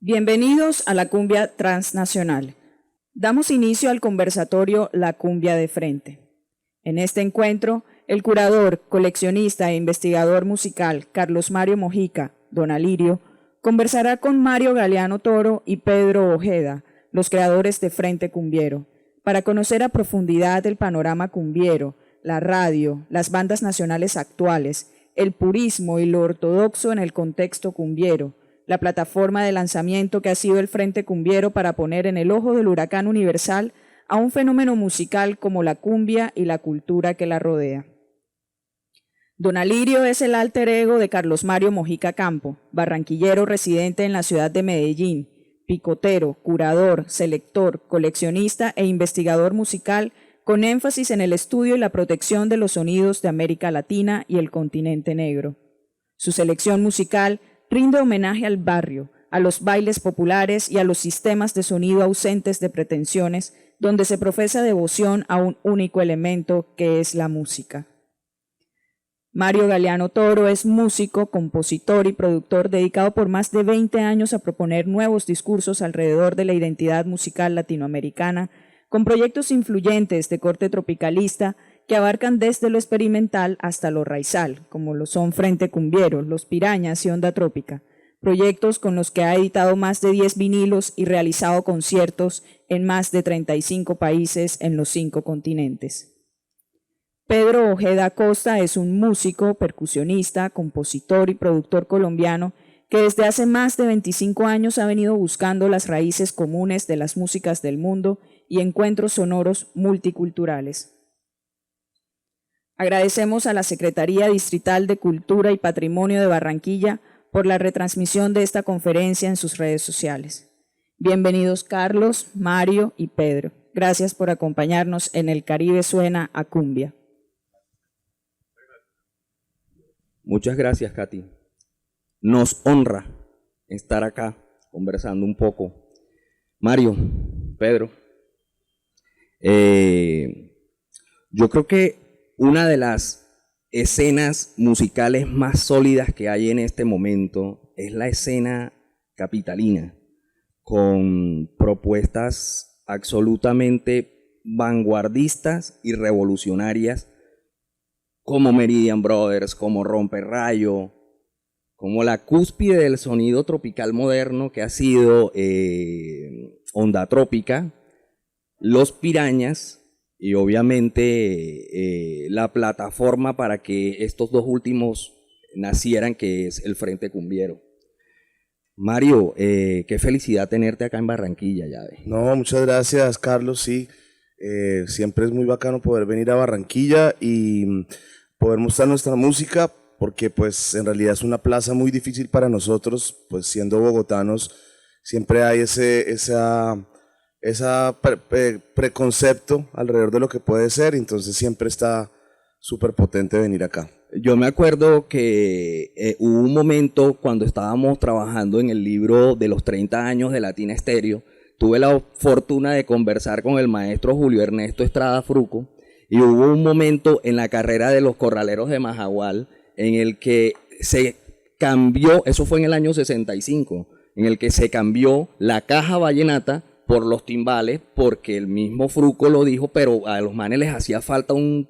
Bienvenidos a la Cumbia Transnacional. Damos inicio al conversatorio La Cumbia de Frente. En este encuentro, el curador, coleccionista e investigador musical Carlos Mario Mojica, Don Alirio, conversará con Mario Galeano Toro y Pedro Ojeda, los creadores de Frente Cumbiero, para conocer a profundidad el panorama cumbiero, la radio, las bandas nacionales actuales, el purismo y lo ortodoxo en el contexto cumbiero, la plataforma de lanzamiento que ha sido el Frente Cumbiero para poner en el ojo del huracán universal a un fenómeno musical como la cumbia y la cultura que la rodea. Don Alirio es el alter ego de Carlos Mario Mojica Campo, barranquillero residente en la ciudad de Medellín, picotero, curador, selector, coleccionista e investigador musical con énfasis en el estudio y la protección de los sonidos de América Latina y el continente negro. Su selección musical rinde homenaje al barrio, a los bailes populares y a los sistemas de sonido ausentes de pretensiones, donde se profesa devoción a un único elemento que es la música. Mario Galeano Toro es músico, compositor y productor dedicado por más de 20 años a proponer nuevos discursos alrededor de la identidad musical latinoamericana, con proyectos influyentes de corte tropicalista que abarcan desde lo experimental hasta lo raizal, como lo son Frente Cumbiero, Los Pirañas y Onda Trópica, proyectos con los que ha editado más de 10 vinilos y realizado conciertos en más de 35 países en los 5 continentes. Pedro Ojeda Costa es un músico, percusionista, compositor y productor colombiano que desde hace más de 25 años ha venido buscando las raíces comunes de las músicas del mundo y encuentros sonoros multiculturales. Agradecemos a la Secretaría Distrital de Cultura y Patrimonio de Barranquilla por la retransmisión de esta conferencia en sus redes sociales. Bienvenidos Carlos, Mario y Pedro. Gracias por acompañarnos en El Caribe Suena a Cumbia. Muchas gracias, Katy. Nos honra estar acá conversando un poco. Mario, Pedro, yo creo que una de las escenas musicales más sólidas que hay en este momento es la escena capitalina, con propuestas absolutamente vanguardistas y revolucionarias como Meridian Brothers, como Romperrayo, como la cúspide del sonido tropical moderno que ha sido Onda Trópica, Los Pirañas, y obviamente la plataforma para que estos dos últimos nacieran, que es el Frente Cumbiero. Mario, qué felicidad tenerte acá en Barranquilla, ya ves. No, muchas gracias, Carlos, sí. Siempre es muy bacano poder venir a Barranquilla y poder mostrar nuestra música, porque pues en realidad es una plaza muy difícil para nosotros, pues siendo bogotanos siempre hay ese preconcepto alrededor de lo que puede ser, entonces siempre está súper potente venir acá. Yo me acuerdo que hubo un momento cuando estábamos trabajando en el libro de los 30 años de Latina Estéreo, tuve la fortuna de conversar con el maestro Julio Ernesto Estrada Fruco, y hubo un momento en la carrera de los Corraleros de Majagual en el que se cambió, eso fue en el año 65, en el que se cambió la caja vallenata por los timbales, porque el mismo Fruco lo dijo, pero a los manes les hacía falta un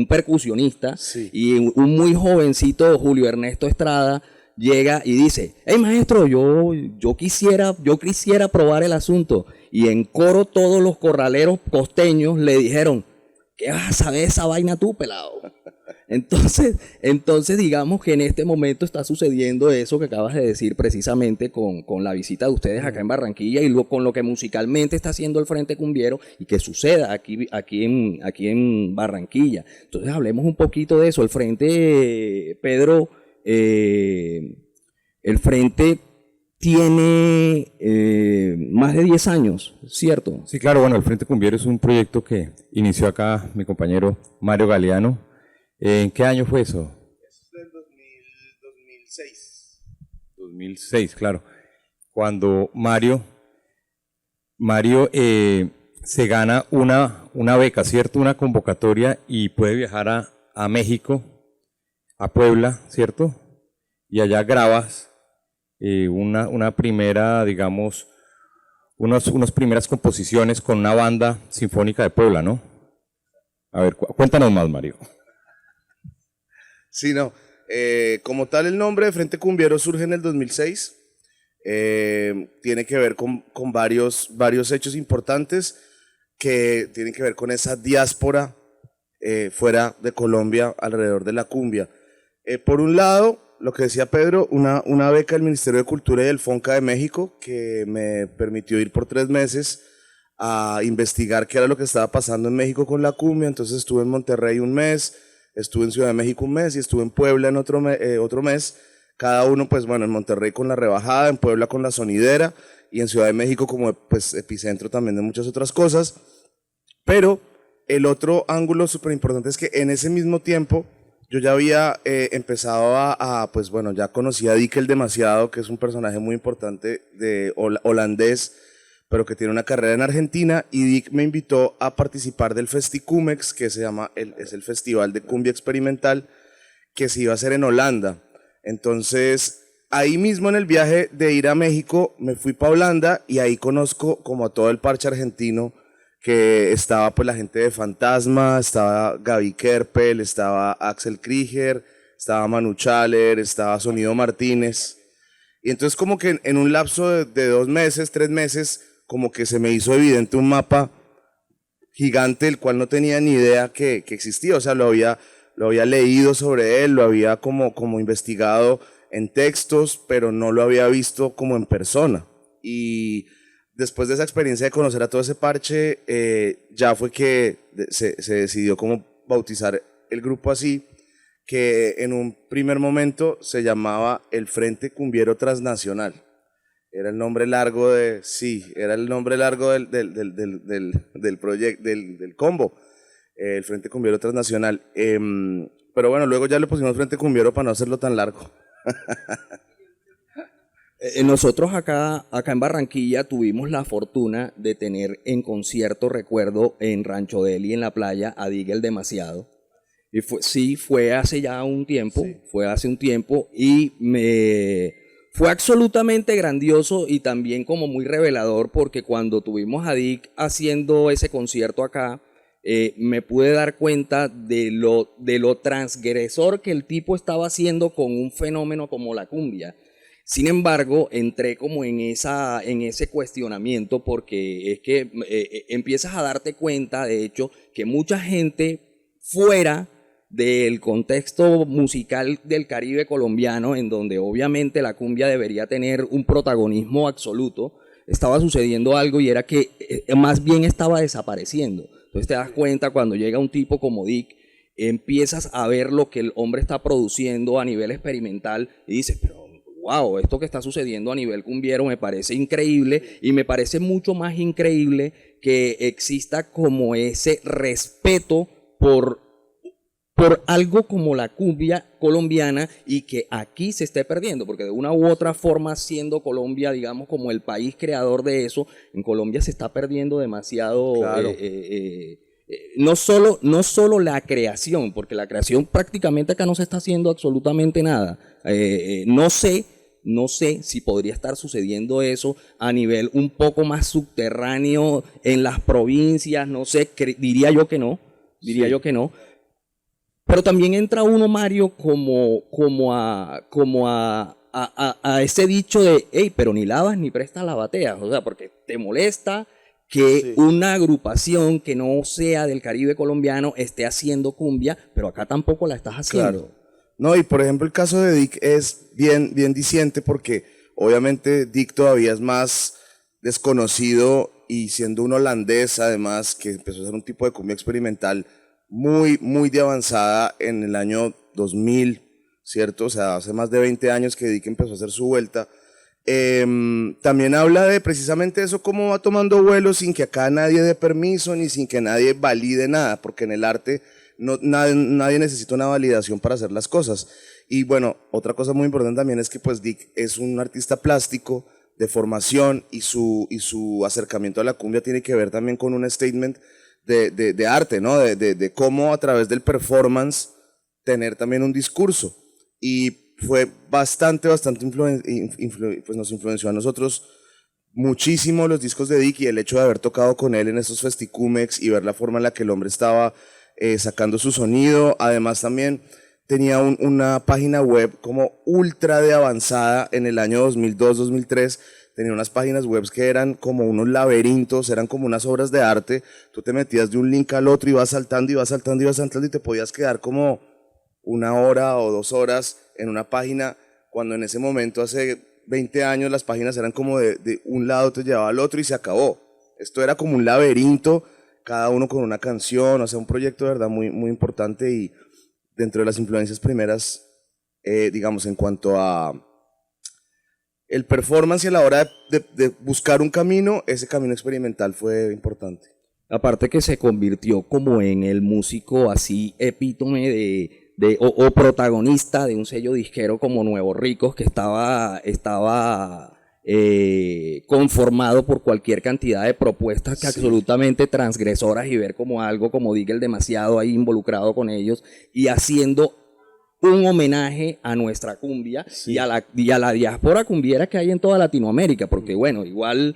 percusionista, sí. Y un muy jovencito, Julio Ernesto Estrada, llega y dice: hey maestro, yo quisiera probar el asunto. Y en coro todos los corraleros costeños le dijeron: ¿qué vas a saber esa vaina tú, pelado? Entonces digamos que en este momento está sucediendo eso que acabas de decir precisamente con la visita de ustedes acá en Barranquilla y con lo que musicalmente está haciendo el Frente Cumbiero y que suceda aquí en Barranquilla. Entonces hablemos un poquito de eso. El Frente, Pedro, el Frente tiene más de 10 años, ¿cierto? Sí, claro, bueno, el Frente Cumbiero es un proyecto que inició acá mi compañero Mario Galeano. ¿En qué año fue eso? Eso es del 2006. 2006, claro. Cuando Mario se gana una beca, ¿cierto? Una convocatoria y puede viajar a México, a Puebla, ¿cierto? Y allá grabas una primera, digamos, unas primeras composiciones con una banda sinfónica de Puebla, ¿no? A ver, cuéntanos más, Mario. Sí, no. Como tal, el nombre de Frente Cumbiero surge en el 2006. Tiene que ver con varios hechos importantes que tienen que ver con esa diáspora fuera de Colombia alrededor de la cumbia. Por un lado, lo que decía Pedro, una beca del Ministerio de Cultura y del FONCA de México que me permitió ir por 3 meses a investigar qué era lo que estaba pasando en México con la cumbia. Entonces estuve en Monterrey un mes, estuve en Ciudad de México un mes y estuve en Puebla en otro mes. Cada uno, pues bueno, en Monterrey con la rebajada, en Puebla con la sonidera y en Ciudad de México como pues epicentro también de muchas otras cosas. Pero el otro ángulo súper importante es que en ese mismo tiempo yo ya había empezado pues bueno, ya conocía a Dick el Demasiado, que es un personaje muy importante holandés, pero que tiene una carrera en Argentina, y Dick me invitó a participar del Festicumex, que es el festival de cumbia experimental que se iba a hacer en Holanda. Entonces, ahí mismo en el viaje de ir a México, me fui para Holanda y ahí conozco como a todo el parche argentino, que estaba pues la gente de Fantasma, estaba Gaby Kerpel, estaba Axel Krieger, estaba Manu Chaler, estaba Sonido Martínez. Y entonces como que en un lapso de 2 meses, 3 meses, como que se me hizo evidente un mapa gigante, el cual no tenía ni idea que existía. O sea, lo había leído sobre él, lo había como investigado en textos, pero no lo había visto como en persona. Y después de esa experiencia de conocer a todo ese parche, ya fue que se decidió como bautizar el grupo así, que en un primer momento se llamaba el Frente Cumbiero Transnacional. Era el nombre largo del proyecto, del combo, el Frente Cumbiero Transnacional. Pero bueno, luego ya le pusimos Frente Cumbiero para no hacerlo tan largo. Nosotros acá en Barranquilla tuvimos la fortuna de tener en concierto, recuerdo, en Rancho Deli, en la playa, a Dick el Demasiado. Y fue hace ya un tiempo, y fue absolutamente grandioso y también como muy revelador, porque cuando tuvimos a Dick haciendo ese concierto acá, me pude dar cuenta de lo transgresor que el tipo estaba haciendo con un fenómeno como la cumbia. Sin embargo, entré como en ese cuestionamiento, porque es que empiezas a darte cuenta, de hecho, que mucha gente fuera del contexto musical del Caribe colombiano, en donde obviamente la cumbia debería tener un protagonismo absoluto, estaba sucediendo algo, y era que más bien estaba desapareciendo. Entonces te das cuenta cuando llega un tipo como Dick, empiezas a ver lo que el hombre está produciendo a nivel experimental y dices, pero wow, esto que está sucediendo a nivel cumbiero me parece increíble, y me parece mucho más increíble que exista como ese respeto por algo como la cumbia colombiana, y que aquí se esté perdiendo, porque de una u otra forma, siendo Colombia, digamos, como el país creador de eso, en Colombia se está perdiendo demasiado. Claro. No solo la creación, porque la creación prácticamente acá no se está haciendo absolutamente nada. No sé si podría estar sucediendo eso a nivel un poco más subterráneo en las provincias, no sé, diría yo que no. Pero también entra uno, Mario, como a ese dicho de, hey, pero ni lavas ni prestas la bateas. O sea, porque te molesta que una agrupación que no sea del Caribe colombiano esté haciendo cumbia, pero acá tampoco la estás haciendo. Claro. No, y por ejemplo el caso de Dick es bien diciente, porque obviamente Dick todavía es más desconocido, y siendo un holandés además que empezó a hacer un tipo de cumbia experimental muy de avanzada en el año 2000, ¿cierto? O sea, hace más de 20 años que Dick empezó a hacer su vuelta. También habla de precisamente eso, cómo va tomando vuelo sin que acá nadie dé permiso ni sin que nadie valide nada, porque en el arte nadie necesita una validación para hacer las cosas. Y bueno, otra cosa muy importante también es que pues Dick es un artista plástico de formación, y su acercamiento a la cumbia tiene que ver también con un statement de arte, ¿no? De cómo a través del performance tener también un discurso. Y fue bastante pues nos influenció a nosotros muchísimo los discos de Dick, y el hecho de haber tocado con él en esos festicumex y ver la forma en la que el hombre estaba sacando su sonido. Además también tenía una página web como ultra de avanzada en el año 2002-2003. Tenía unas páginas web que eran como unos laberintos, eran como unas obras de arte. Tú te metías de un link al otro, ibas saltando, ibas saltando, ibas saltando, y te podías quedar como 1 hora o 2 horas en una página, cuando en ese momento, hace 20 años, las páginas eran como de un lado te llevaba al otro y se acabó. Esto era como un laberinto, cada uno con una canción, o sea, un proyecto de verdad muy, muy importante, y dentro de las influencias primeras, digamos, en cuanto a el performance y a la hora de buscar un camino, ese camino experimental fue importante. Aparte que se convirtió como en el músico así epítome o protagonista de un sello disquero como Nuevos Ricos, que estaba conformado por cualquier cantidad de propuestas que absolutamente transgresoras, y ver como algo como Digel demasiado ahí involucrado con ellos y haciendo un homenaje a nuestra cumbia y a la diáspora cumbiera que hay en toda Latinoamérica, porque bueno, igual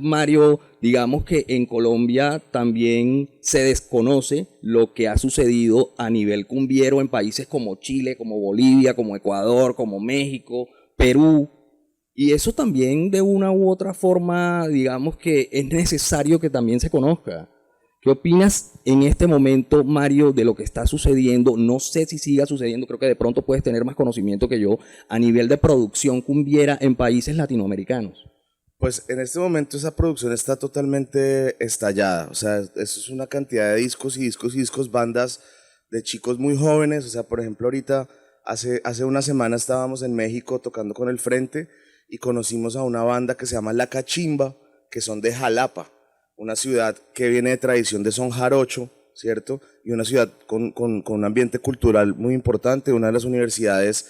Mario, digamos que en Colombia también se desconoce lo que ha sucedido a nivel cumbiero en países como Chile, como Bolivia, como Ecuador, como México, Perú, y eso también de una u otra forma, digamos que es necesario que también se conozca. ¿Qué opinas en este momento, Mario, de lo que está sucediendo? No sé si siga sucediendo, creo que de pronto puedes tener más conocimiento que yo a nivel de producción cumbiera en países latinoamericanos. Pues en este momento esa producción está totalmente estallada, o sea, eso es una cantidad de discos, bandas de chicos muy jóvenes. O sea, por ejemplo, ahorita, hace una semana estábamos en México tocando con El Frente y conocimos a una banda que se llama La Cachimba, que son de Jalapa, una ciudad que viene de tradición de son jarocho, ¿cierto? Y una ciudad con un ambiente cultural muy importante, una de las universidades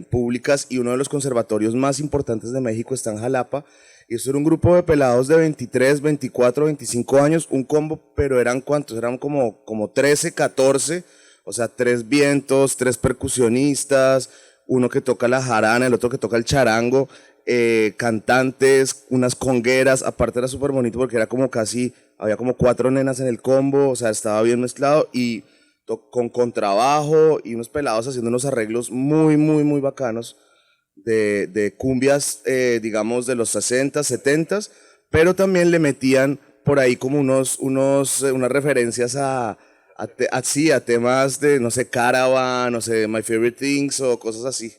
públicas y uno de los conservatorios más importantes de México está en Jalapa. Y esto era un grupo de pelados de 23, 24, 25 años, un combo, pero eran ¿cuántos? Eran como 13, 14, o sea, 3 vientos, 3 percusionistas, uno que toca la jarana, el otro que toca el charango, cantantes, unas congueras. Aparte era súper bonito porque era como había como 4 nenas en el combo, o sea, estaba bien mezclado, y con contrabajo y unos pelados haciendo unos arreglos muy, muy, muy bacanos de cumbias, digamos, de los 60, 70, pero también le metían por ahí como unas referencias a temas de, no sé, Caravan, no sé, My Favorite Things o cosas así.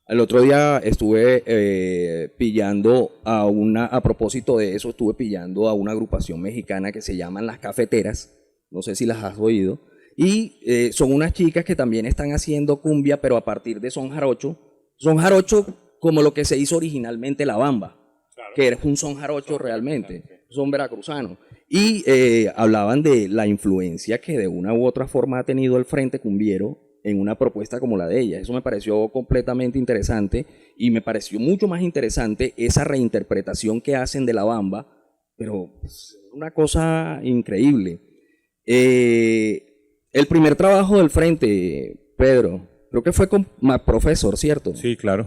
El otro día estuve pillando a propósito de eso, estuve pillando a una agrupación mexicana que se llaman Las Cafeteras, no sé si las has oído, y son unas chicas que también están haciendo cumbia, pero a partir de son jarocho como lo que se hizo originalmente la bamba, claro, que es un son jarocho realmente, son veracruzanos, y hablaban de la influencia que de una u otra forma ha tenido el Frente Cumbiero en una propuesta como la de ella. Eso me pareció completamente interesante, y me pareció mucho más interesante esa reinterpretación que hacen de la bamba, pero pues, una cosa increíble. El primer trabajo del Frente, Pedro, creo que fue con Matt Professor, ¿cierto? Sí, claro.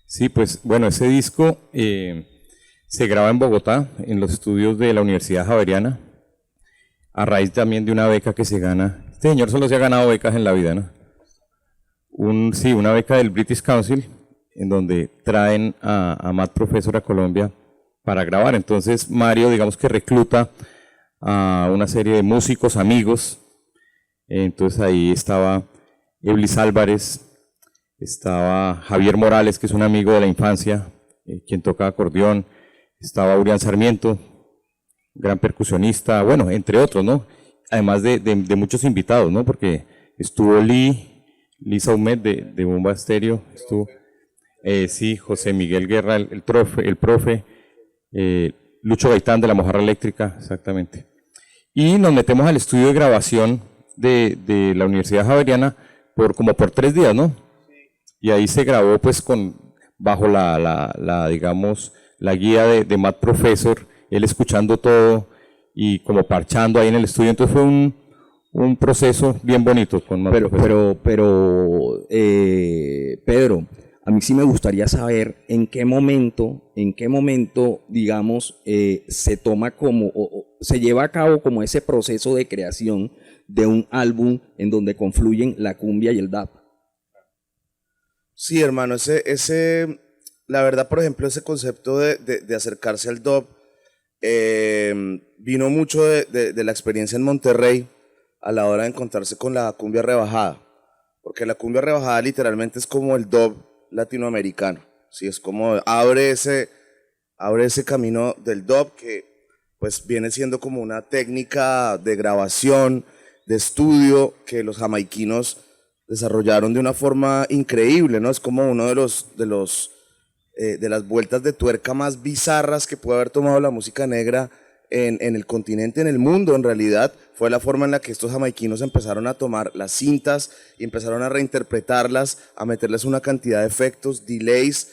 Sí, pues bueno, ese disco se graba en Bogotá, en los estudios de la Universidad Javeriana, a raíz también de una beca que se gana. Este señor solo se ha ganado becas en la vida, ¿no? Una beca del British Council, en donde traen a Matt Professor a Colombia para grabar. Entonces Mario, digamos que recluta a una serie de músicos, amigos. Entonces ahí estaba Eblis Álvarez, estaba Javier Morales, que es un amigo de la infancia, quien toca acordeón, estaba Urián Sarmiento, gran percusionista, bueno, entre otros, ¿no? Además de muchos invitados, ¿no? Porque estuvo Lee Saumet de Bomba Estéreo, estuvo, José Miguel Guerra, el profe, Lucho Gaitán de La Mojarra Eléctrica, exactamente. Y nos metemos al estudio de grabación de la Universidad Javeriana por 3 días, ¿no? Y ahí se grabó pues bajo digamos, la guía de Matt Professor, él escuchando todo y como parchando ahí en el estudio. Entonces fue un proceso bien bonito con más profesores. Pedro, a mí sí me gustaría saber en qué momento, digamos, se toma o se lleva a cabo como ese proceso de creación de un álbum en donde confluyen la cumbia y el dub. Sí, hermano, la verdad, por ejemplo, ese concepto de acercarse al dub vino mucho de la experiencia en Monterrey a la hora de encontrarse con la cumbia rebajada, porque la cumbia rebajada literalmente es como el dub latinoamericano, ¿sí? Es como abre ese camino del dub que pues viene siendo como una técnica de grabación, de estudio que los jamaiquinos desarrollaron de una forma increíble, ¿no? Es como uno de las vueltas de tuerca más bizarras que puede haber tomado la música negra en el continente, en el mundo. En realidad fue la forma en la que estos jamaiquinos empezaron a tomar las cintas y empezaron a reinterpretarlas, a meterles una cantidad de efectos, delays,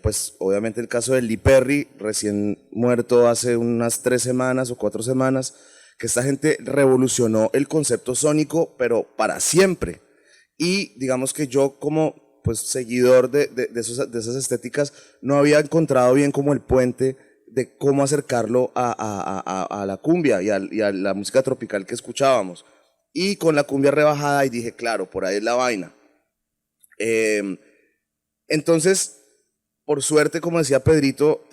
pues obviamente el caso de Lee Perry, recién muerto hace unas 3 semanas o 4 semanas, que esta gente revolucionó el concepto sónico, pero para siempre. Y digamos que yo como pues seguidor de esas estéticas no había encontrado bien como el puente de cómo acercarlo a la cumbia y a la música tropical que escuchábamos. Y con la cumbia rebajada, y dije, claro, por ahí es la vaina. Entonces, por suerte, como decía Pedrito,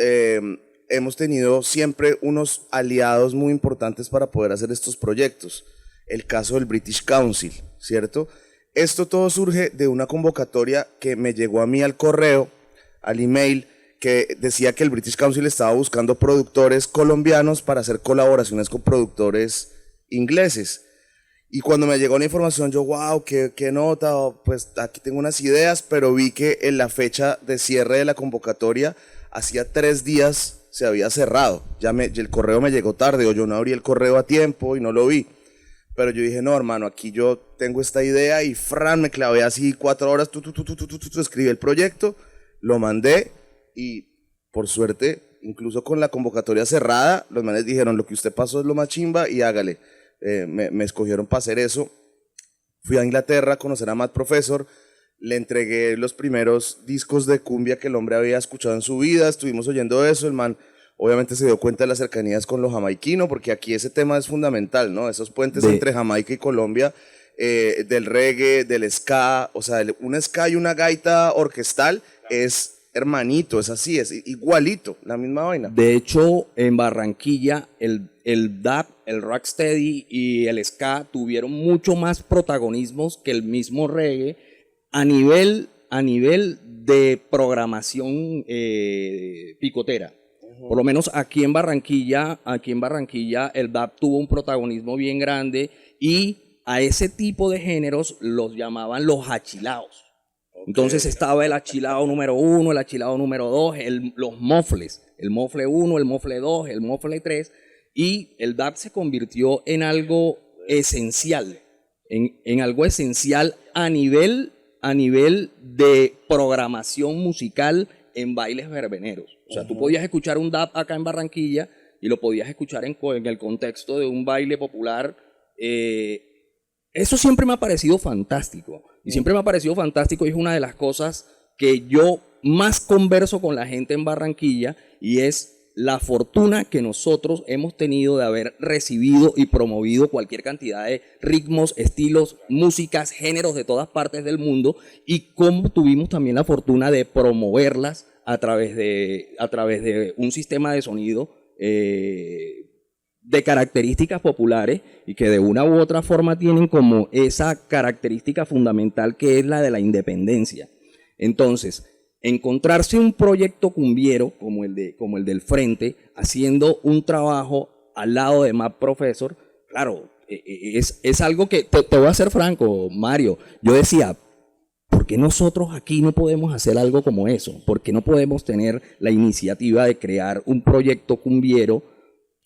hemos tenido siempre unos aliados muy importantes para poder hacer estos proyectos. El caso del British Council, ¿cierto? Esto todo surge de una convocatoria que me llegó a mí al correo, al email, que decía que el British Council estaba buscando productores colombianos para hacer colaboraciones con productores ingleses. Y cuando me llegó la información, yo, wow, qué nota, pues aquí tengo unas ideas, pero vi que en la fecha de cierre de la convocatoria, hacía 3 días se había cerrado. El correo me llegó tarde, o yo no abrí el correo a tiempo y no lo vi. Pero yo dije, no, hermano, aquí yo tengo esta idea, y me clavé así 4 horas, escribí el proyecto, lo mandé, y por suerte, incluso con la convocatoria cerrada, los manes dijeron, lo que usted pasó es lo más chimba y hágale. Me escogieron para hacer eso. Fui a Inglaterra a conocer a Matt Professor, le entregué los primeros discos de cumbia que el hombre había escuchado en su vida, estuvimos oyendo eso, el man obviamente se dio cuenta de las cercanías con lo jamaiquino, porque aquí ese tema es fundamental, ¿no? Esos puentes entre Jamaica y Colombia, del reggae, del ska, o sea, un ska y una gaita orquestal es hermanito, es así, es igualito, la misma vaina. De hecho, en Barranquilla, el dub, el rocksteady y el ska tuvieron mucho más protagonismos que el mismo reggae a nivel de programación picotera. Por lo menos aquí en Barranquilla el dub tuvo un protagonismo bien grande, y a ese tipo de géneros los llamaban los achilaos. Entonces estaba el achilao número 1, el achilao número 2, los mofles, el mofle 1, el mofle 2, el mofle 3, y el dub se convirtió en algo esencial, en algo esencial a nivel de programación musical en bailes verbeneros. O sea, tú podías escuchar un dub acá en Barranquilla y lo podías escuchar en el contexto de un baile popular. Eso siempre me ha parecido fantástico. Y siempre me ha parecido fantástico, y es una de las cosas que yo más converso con la gente en Barranquilla, y es la fortuna que nosotros hemos tenido de haber recibido y promovido cualquier cantidad de ritmos, estilos, músicas, géneros de todas partes del mundo, y cómo tuvimos también la fortuna de promoverlas a través de un sistema de sonido de características populares, y que de una u otra forma tienen como esa característica fundamental que es la de la independencia. Entonces, encontrarse un proyecto cumbiero como el del Frente, haciendo un trabajo al lado de Matt Professor, claro, es algo que, te voy a ser franco, Mario, yo decía, ¿por qué nosotros aquí no podemos hacer algo como eso? ¿Por qué no podemos tener la iniciativa de crear un proyecto cumbiero,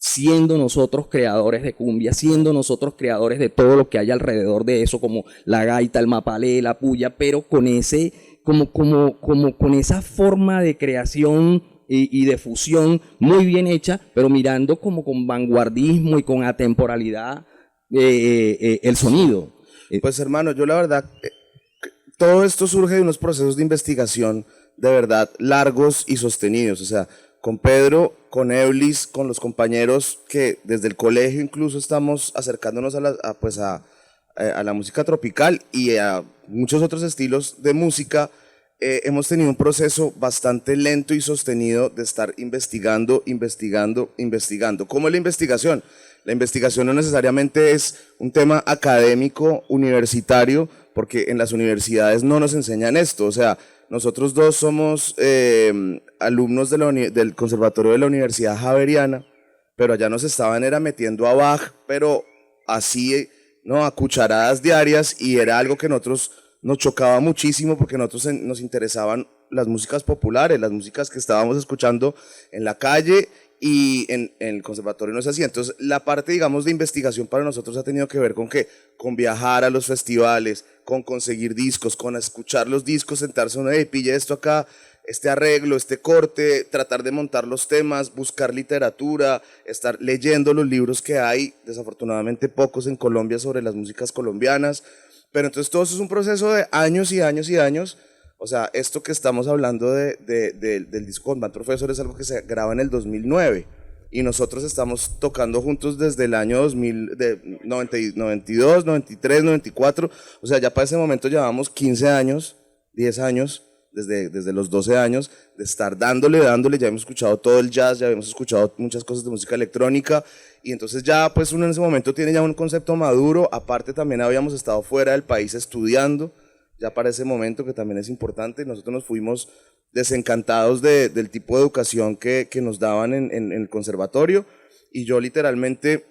siendo nosotros creadores de cumbia, siendo nosotros creadores de todo lo que hay alrededor de eso, como la gaita, el mapalé, la puya, pero con ese, con esa forma de creación y de fusión muy bien hecha, pero mirando como con vanguardismo y con atemporalidad el sonido. Pues hermano, yo la verdad, todo esto surge de unos procesos de investigación de verdad largos y sostenidos. O sea, con Pedro, con Eblis, con los compañeros que desde el colegio incluso estamos acercándonos a la música tropical y a muchos otros estilos de música. Hemos tenido un proceso bastante lento y sostenido de estar investigando. ¿Cómo es la investigación? La investigación no necesariamente es un tema académico, universitario, porque en las universidades no nos enseñan esto. O sea, nosotros dos somos alumnos del Conservatorio de la Universidad Javeriana, pero allá nos estaban metiendo a Bach, pero así, ¿no? A cucharadas diarias, y era algo que nosotros nos chocaba muchísimo porque nosotros nos interesaban las músicas populares, las músicas que estábamos escuchando en la calle, y en el conservatorio no se hacía. Entonces la parte, digamos, de investigación para nosotros ha tenido que ver con qué, con viajar a los festivales, con conseguir discos, con escuchar los discos, sentarse uno y pilla esto acá, este arreglo, este corte, tratar de montar los temas, buscar literatura, estar leyendo los libros que hay, desafortunadamente pocos en Colombia, sobre las músicas colombianas. Pero entonces todo eso es un proceso de años y años y años. O sea, esto que estamos hablando del disco con Band Professor es algo que se graba en el 2009, y nosotros estamos tocando juntos desde el año 92, 93, 94, o sea, ya para ese momento llevamos 15 años, 10 años, desde los 12 años, de estar dándole, ya hemos escuchado todo el jazz, ya hemos escuchado muchas cosas de música electrónica, y entonces ya pues uno en ese momento tiene ya un concepto maduro. Aparte también habíamos estado fuera del país estudiando, ya para ese momento, que también es importante. Nosotros nos fuimos desencantados del tipo de educación que nos daban en el conservatorio, y yo literalmente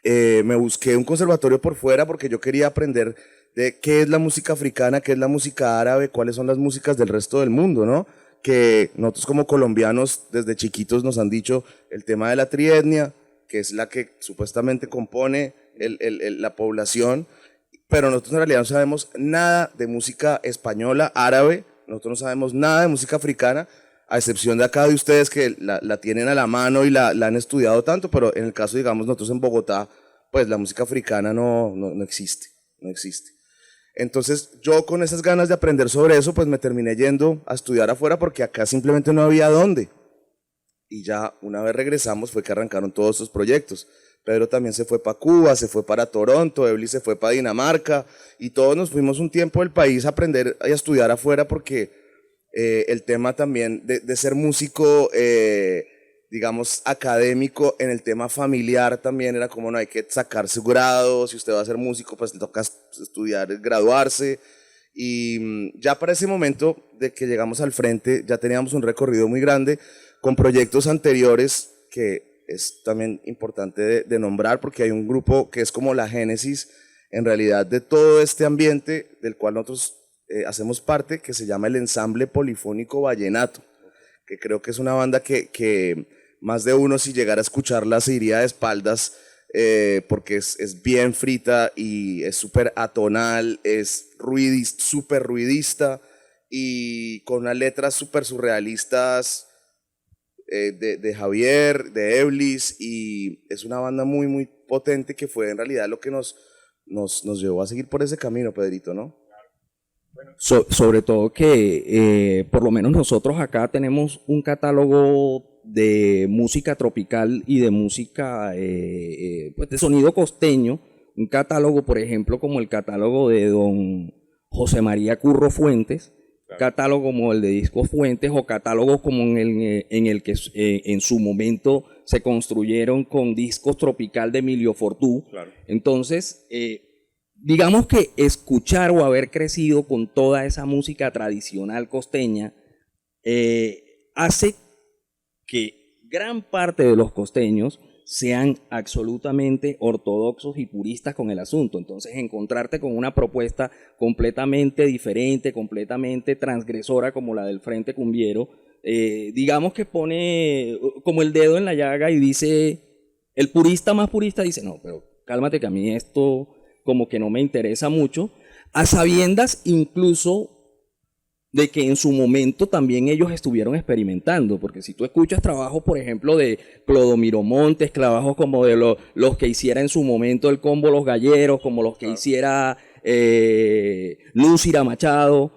me busqué un conservatorio por fuera porque yo quería aprender de qué es la música africana, qué es la música árabe, cuáles son las músicas del resto del mundo, ¿no? Que nosotros como colombianos desde chiquitos nos han dicho el tema de la trietnia, que es la que supuestamente compone la población, pero nosotros en realidad no sabemos nada de música española, árabe. Nosotros no sabemos nada de música africana, a excepción de acá de ustedes que la tienen a la mano y la han estudiado tanto, pero en el caso, digamos, nosotros en Bogotá, pues la música africana no existe. Entonces yo, con esas ganas de aprender sobre eso, pues me terminé yendo a estudiar afuera porque acá simplemente no había dónde. Y ya una vez regresamos fue que arrancaron todos estos proyectos. Pedro también se fue para Cuba, se fue para Toronto, Eblis se fue para Dinamarca, y todos nos fuimos un tiempo del país a aprender y a estudiar afuera, porque el tema también de ser músico, digamos, académico, en el tema familiar también era como, no, hay que sacar su grado, si usted va a ser músico pues le toca estudiar, graduarse. Y ya para ese momento de que llegamos al frente ya teníamos un recorrido muy grande con proyectos anteriores, que es también importante de nombrar, porque hay un grupo que es como la génesis en realidad de todo este ambiente del cual nosotros hacemos parte, que se llama el Ensamble Polifónico Vallenato, que creo que es una banda que más de uno, si llegara a escucharla, se iría de espaldas, porque es bien frita y es súper atonal, es súper ruidista, y con unas letras súper surrealistas, de Javier, de Eblis, y es una banda muy, muy potente, que fue en realidad lo que nos llevó a seguir por ese camino, Pedrito, ¿no? Sobre todo que por lo menos nosotros acá tenemos un catálogo de música tropical y de música pues de sonido costeño, un catálogo, por ejemplo, como el catálogo de don José María Curro Fuentes, catálogo como el de Discos Fuentes, o catálogos como en el que en su momento se construyeron con Discos Tropical de Emilio Fortú. Claro. Entonces, digamos que escuchar o haber crecido con toda esa música tradicional costeña hace que gran parte de los costeños sean absolutamente ortodoxos y puristas con el asunto. Entonces, encontrarte con una propuesta completamente diferente, completamente transgresora como la del Frente Cumbiero, digamos que pone como el dedo en la llaga y dice, el purista más purista dice, no, pero cálmate, que a mí esto como que no me interesa mucho, a sabiendas incluso de que en su momento también ellos estuvieron experimentando, porque si tú escuchas trabajos, por ejemplo, de Clodomiro Montes, trabajos como de los que hiciera en su momento el Combo Los Galleros, como los que hiciera Lúcira Machado,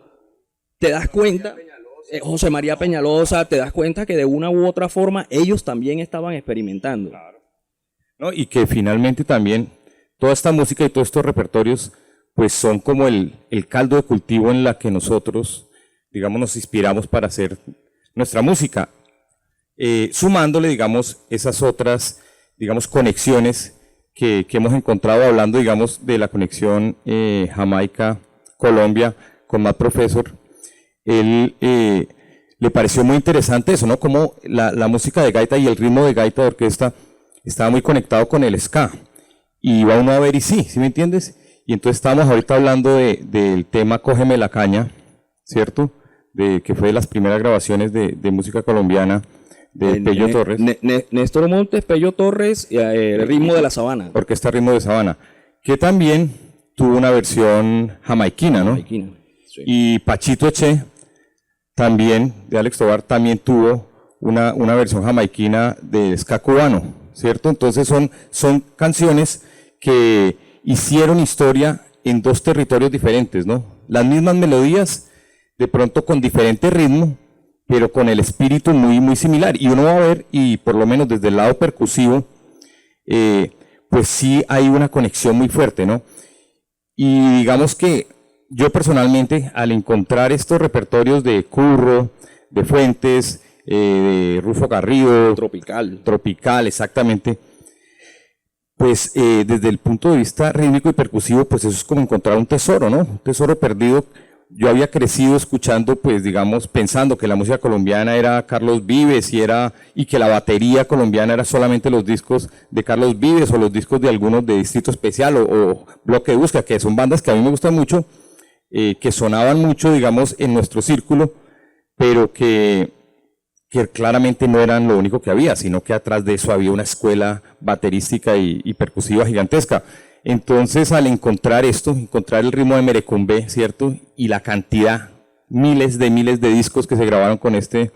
te das cuenta, José María Peñalosa, te das cuenta que de una u otra forma ellos también estaban experimentando. Claro. ¿No? Y que finalmente también toda esta música y todos estos repertorios pues son como el caldo de cultivo en la que nosotros, digamos, nos inspiramos para hacer nuestra música, sumándole, digamos, esas otras, digamos, conexiones que hemos encontrado hablando, digamos, de la conexión Jamaica-Colombia con Matt Professor. Él le pareció muy interesante eso, ¿no? Como la música de gaita y el ritmo de gaita de orquesta estaba muy conectado con el ska. Y va uno a ver y ¿sí me entiendes? Y entonces estábamos ahorita hablando del tema Cógeme la caña, ¿cierto? Que fue de las primeras grabaciones de música colombiana de Pello Torres. Néstor Montes, Pello Torres, el ritmo de la sabana. Orquesta Ritmo de Sabana, que también tuvo una versión jamaiquina, ¿no? Jamaiquina, sí. Y Pachito Eche, también, de Alex Tovar, también tuvo una versión jamaiquina de ska cubano, ¿cierto? Entonces son canciones que hicieron historia en dos territorios diferentes, ¿no? Las mismas melodías, de pronto con diferente ritmo, pero con el espíritu muy, muy similar. Y uno va a ver, y por lo menos desde el lado percusivo, pues sí hay una conexión muy fuerte, ¿no? Y digamos que yo personalmente, al encontrar estos repertorios de Curro, de Fuentes, de Rufo Garrido, Tropical, exactamente, pues desde el punto de vista rítmico y percusivo, pues eso es como encontrar un tesoro, ¿no? Un tesoro perdido. Yo había crecido escuchando, pues digamos, pensando que la música colombiana era Carlos Vives y que la batería colombiana era solamente los discos de Carlos Vives o los discos de algunos de Distrito Especial o Bloque de Búsqueda, que son bandas que a mí me gustan mucho, que sonaban mucho, digamos, en nuestro círculo, pero que claramente no eran lo único que había, sino que atrás de eso había una escuela baterística y percusiva gigantesca. Entonces, al encontrar el ritmo de merecumbe, ¿cierto? Y la cantidad, miles de discos que se grabaron con este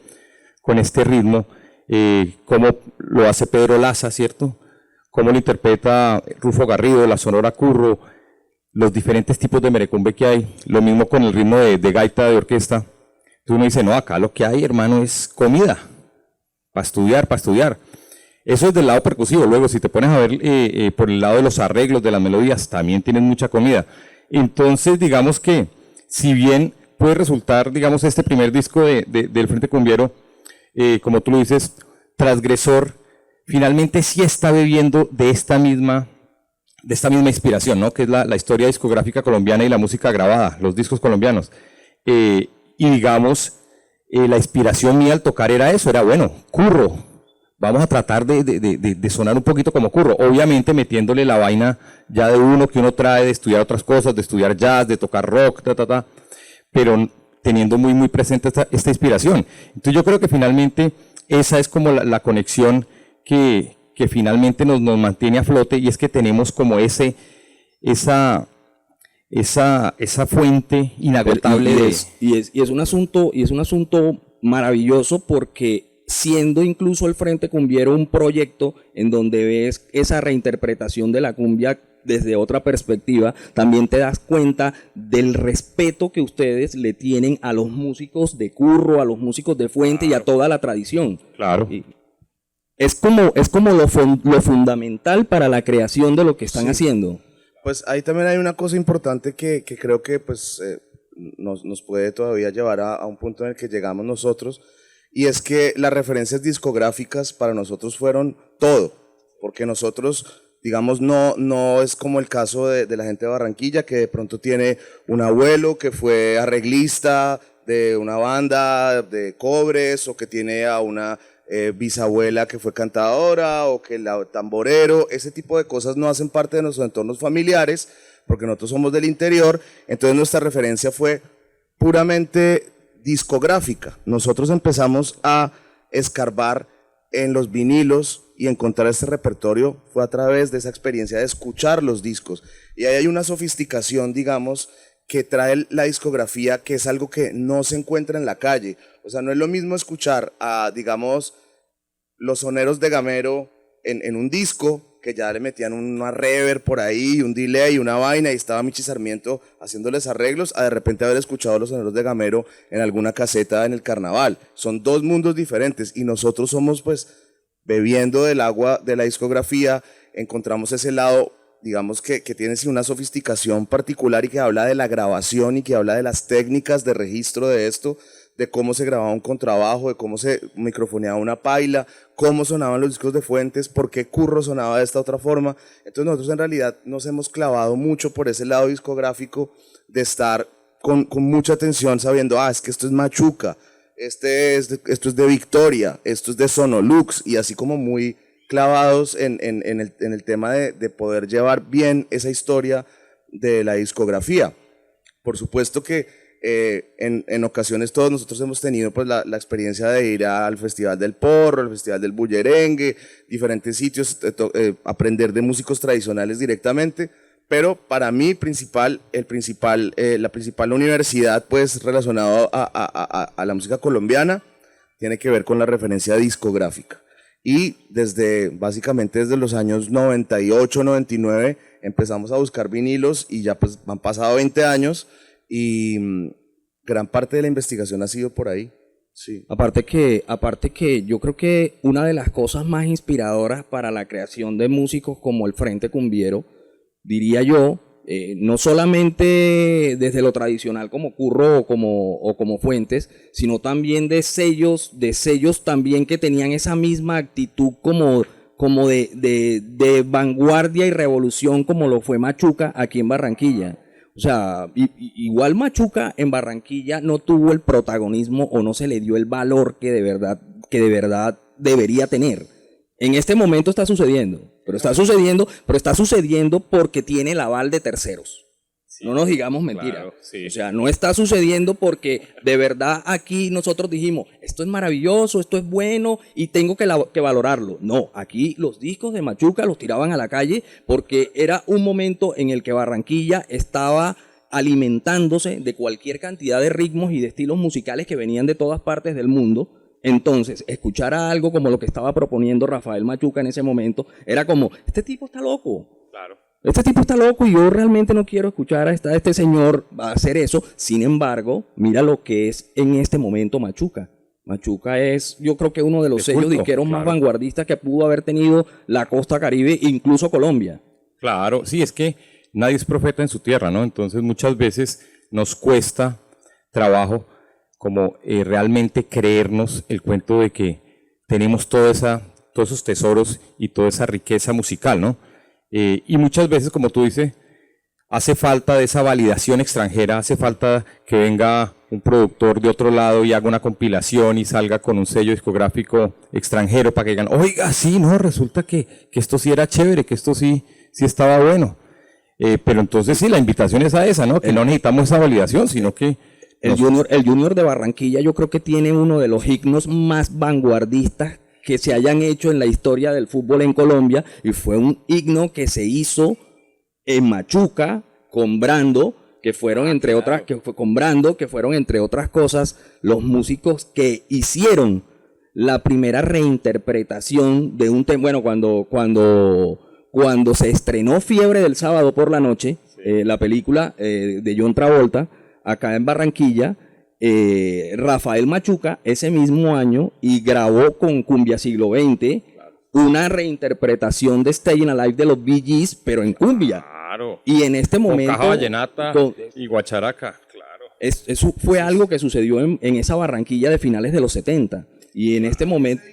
ritmo, cómo lo hace Pedro Laza, ¿cierto? Cómo lo interpreta Rufo Garrido, la Sonora Curro, los diferentes tipos de merecumbe que hay, lo mismo con el ritmo de gaita de orquesta. Entonces uno dice, no, acá lo que hay, hermano, es comida, para estudiar. Eso es del lado percusivo. Luego, si te pones a ver por el lado de los arreglos, de las melodías, también tienen mucha comida. Entonces, digamos que, si bien puede resultar, digamos, este primer disco del Frente Cumbiero, como tú lo dices, transgresor, finalmente sí está bebiendo de esta misma inspiración, ¿no? Que es la historia discográfica colombiana y la música grabada, los discos colombianos. Y digamos, la inspiración mía al tocar era eso, era bueno, Curro. Vamos a tratar de sonar un poquito como Curro, obviamente metiéndole la vaina ya de uno que uno trae, de estudiar otras cosas, de estudiar jazz, de tocar rock, pero teniendo muy, muy presente esta inspiración. Entonces yo creo que finalmente esa es como la conexión que finalmente nos mantiene a flote, y es que tenemos como esa fuente inagotable y es un asunto maravilloso, porque siendo incluso el Frente Cumbiero un proyecto en donde ves esa reinterpretación de la cumbia desde otra perspectiva, también te das cuenta del respeto que ustedes le tienen a los músicos de Curro, a los músicos de Fuente, claro, y a toda la tradición. Claro. Y es como lo fundamental para la creación de lo que están haciendo. Pues ahí también hay una cosa importante que creo que pues, nos puede todavía llevar a un punto en el que llegamos nosotros, y es que las referencias discográficas para nosotros fueron todo, porque nosotros, digamos, no es como el caso de la gente de Barranquilla, que de pronto tiene un abuelo que fue arreglista de una banda de cobres, o que tiene a una bisabuela que fue cantadora, o que el tamborero. Ese tipo de cosas no hacen parte de nuestros entornos familiares, porque nosotros somos del interior. Entonces nuestra referencia fue puramente discográfica. Nosotros empezamos a escarbar en los vinilos y encontrar este repertorio fue a través de esa experiencia de escuchar los discos, y ahí hay una sofisticación, digamos, que trae la discografía, que es algo que no se encuentra en la calle. O sea, no es lo mismo escuchar a, digamos, los soneros de Gamero en un disco, que ya le metían una reverb por ahí, un delay, una vaina, y estaba Michi Sarmiento haciéndoles arreglos, a de repente haber escuchado a los soneros de Gamero en alguna caseta en el carnaval. Son dos mundos diferentes, y nosotros somos, pues, bebiendo del agua de la discografía, encontramos ese lado, digamos, que tiene sí, una sofisticación particular y que habla de la grabación y que habla de las técnicas de registro de esto, de cómo se grababa un contrabajo, de cómo se microfoneaba una paila, cómo sonaban los discos de Fuentes, por qué Curro sonaba de esta otra forma. Entonces nosotros en realidad nos hemos clavado mucho por ese lado discográfico de estar con mucha atención sabiendo, es que esto es Machuca, esto es de Victoria, esto es de Sonolux, y así como muy clavados en el tema de poder llevar bien esa historia de la discografía. Por supuesto que en ocasiones todos nosotros hemos tenido pues la experiencia de ir al Festival del Porro, al Festival del Bullerengue, diferentes sitios, aprender de músicos tradicionales directamente, pero para mí la principal universidad pues relacionada a la música colombiana tiene que ver con la referencia discográfica. Y básicamente desde los años 98, 99 empezamos a buscar vinilos y ya pues han pasado 20 años y gran parte de la investigación ha sido por ahí. Sí. Aparte que yo creo que una de las cosas más inspiradoras para la creación de músicos como el Frente Cumbiero, diría yo, no solamente desde lo tradicional como Curro o como Fuentes, sino también de sellos también que tenían esa misma actitud como de vanguardia y revolución como lo fue Machuca aquí en Barranquilla. O sea, igual Machuca en Barranquilla no tuvo el protagonismo o no se le dio el valor que de verdad debería tener. En este momento está sucediendo, pero está sucediendo porque tiene el aval de terceros. Sí, no nos digamos mentiras. Claro, sí. O sea, no está sucediendo porque de verdad aquí nosotros dijimos, esto es maravilloso, esto es bueno y tengo que valorarlo. No, aquí los discos de Machuca los tiraban a la calle porque era un momento en el que Barranquilla estaba alimentándose de cualquier cantidad de ritmos y de estilos musicales que venían de todas partes del mundo. Entonces, escuchar a algo como lo que estaba proponiendo Rafael Machuca en ese momento era como, este tipo está loco. Claro. Este tipo está loco y yo realmente no quiero escuchar a este señor hacer eso. Sin embargo, mira lo que es en este momento Machuca. Machuca es, yo creo que uno de los sellos disqueros más vanguardistas que pudo haber tenido la costa Caribe, incluso Colombia. Claro, sí, es que nadie es profeta en su tierra, ¿no? Entonces muchas veces nos cuesta trabajo como realmente creernos el cuento de que tenemos todos esos tesoros y toda esa riqueza musical, ¿no? Y muchas veces, como tú dices, hace falta de esa validación extranjera, hace falta que venga un productor de otro lado y haga una compilación y salga con un sello discográfico extranjero para que digan, oiga, sí, no, resulta que esto sí era chévere, que esto sí estaba bueno. Pero entonces sí, la invitación es a esa, ¿no? Que no necesitamos esa validación, sino que el Junior de Barranquilla yo creo que tiene uno de los himnos más vanguardistas que se hayan hecho en la historia del fútbol en Colombia, y fue un himno que se hizo en Machuca con Brando, que fueron entre otras cosas los músicos que hicieron la primera reinterpretación de un tema. Bueno, cuando se estrenó Fiebre del Sábado por la Noche, la película de John Travolta, acá en Barranquilla, Rafael Machuca ese mismo año y grabó con Cumbia Siglo XX una reinterpretación de Staying Alive de los Bee Gees, pero en cumbia. Claro. Y en este momento... Con caja vallenata y guacharaca, claro. Eso fue algo que sucedió en esa Barranquilla de finales de los 70. Y en este momento...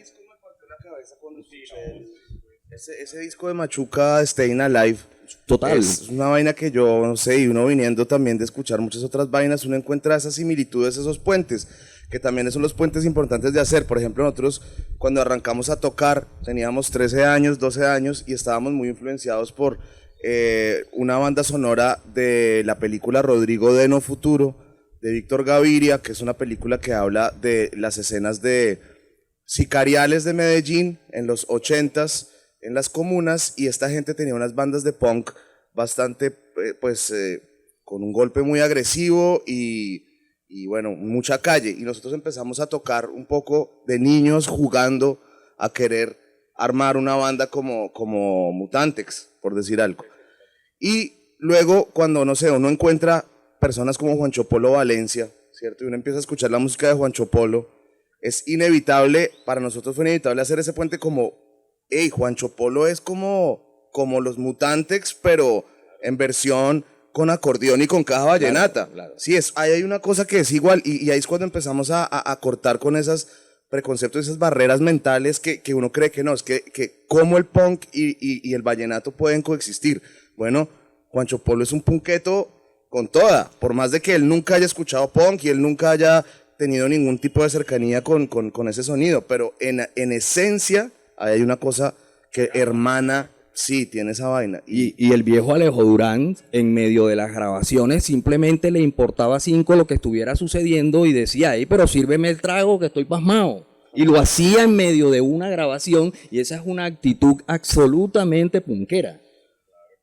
Ese disco de Machuca, Staying Alive, total. Es una vaina que yo, no sé, y uno viniendo también de escuchar muchas otras vainas, uno encuentra esas similitudes, esos puentes, que también son los puentes importantes de hacer. Por ejemplo, nosotros cuando arrancamos a tocar, teníamos 13 años, 12 años, y estábamos muy influenciados por una banda sonora de la película Rodrigo de No Futuro, de Víctor Gaviria, que es una película que habla de las escenas de sicariales de Medellín en los 80s, en las comunas, y esta gente tenía unas bandas de punk bastante con un golpe muy agresivo y bueno, mucha calle. Y nosotros empezamos a tocar un poco de niños jugando a querer armar una banda como Mutantex, por decir algo. Y luego, cuando, no sé, uno encuentra personas como Juancho Polo Valencia, ¿cierto? Y uno empieza a escuchar la música de Juancho Polo, es inevitable, para nosotros fue inevitable hacer ese puente como, hey, Juancho Polo es como los Mutantex, pero en versión con acordeón y con caja vallenata. Claro. Sí, ahí hay una cosa que es igual, y ahí es cuando empezamos a cortar con esos preconceptos, esas barreras mentales que uno cree que no, es que cómo el punk y el vallenato pueden coexistir. Bueno, Juancho Polo es un punketo con toda, por más de que él nunca haya escuchado punk y él nunca haya tenido ningún tipo de cercanía con ese sonido, pero en esencia hay una cosa que hermana, sí, tiene esa vaina. Y el viejo Alejo Durán, en medio de las grabaciones, simplemente le importaba 5 lo que estuviera sucediendo y decía, hey, pero sírveme el trago que estoy pasmado. Y lo hacía en medio de una grabación, y esa es una actitud absolutamente punkera.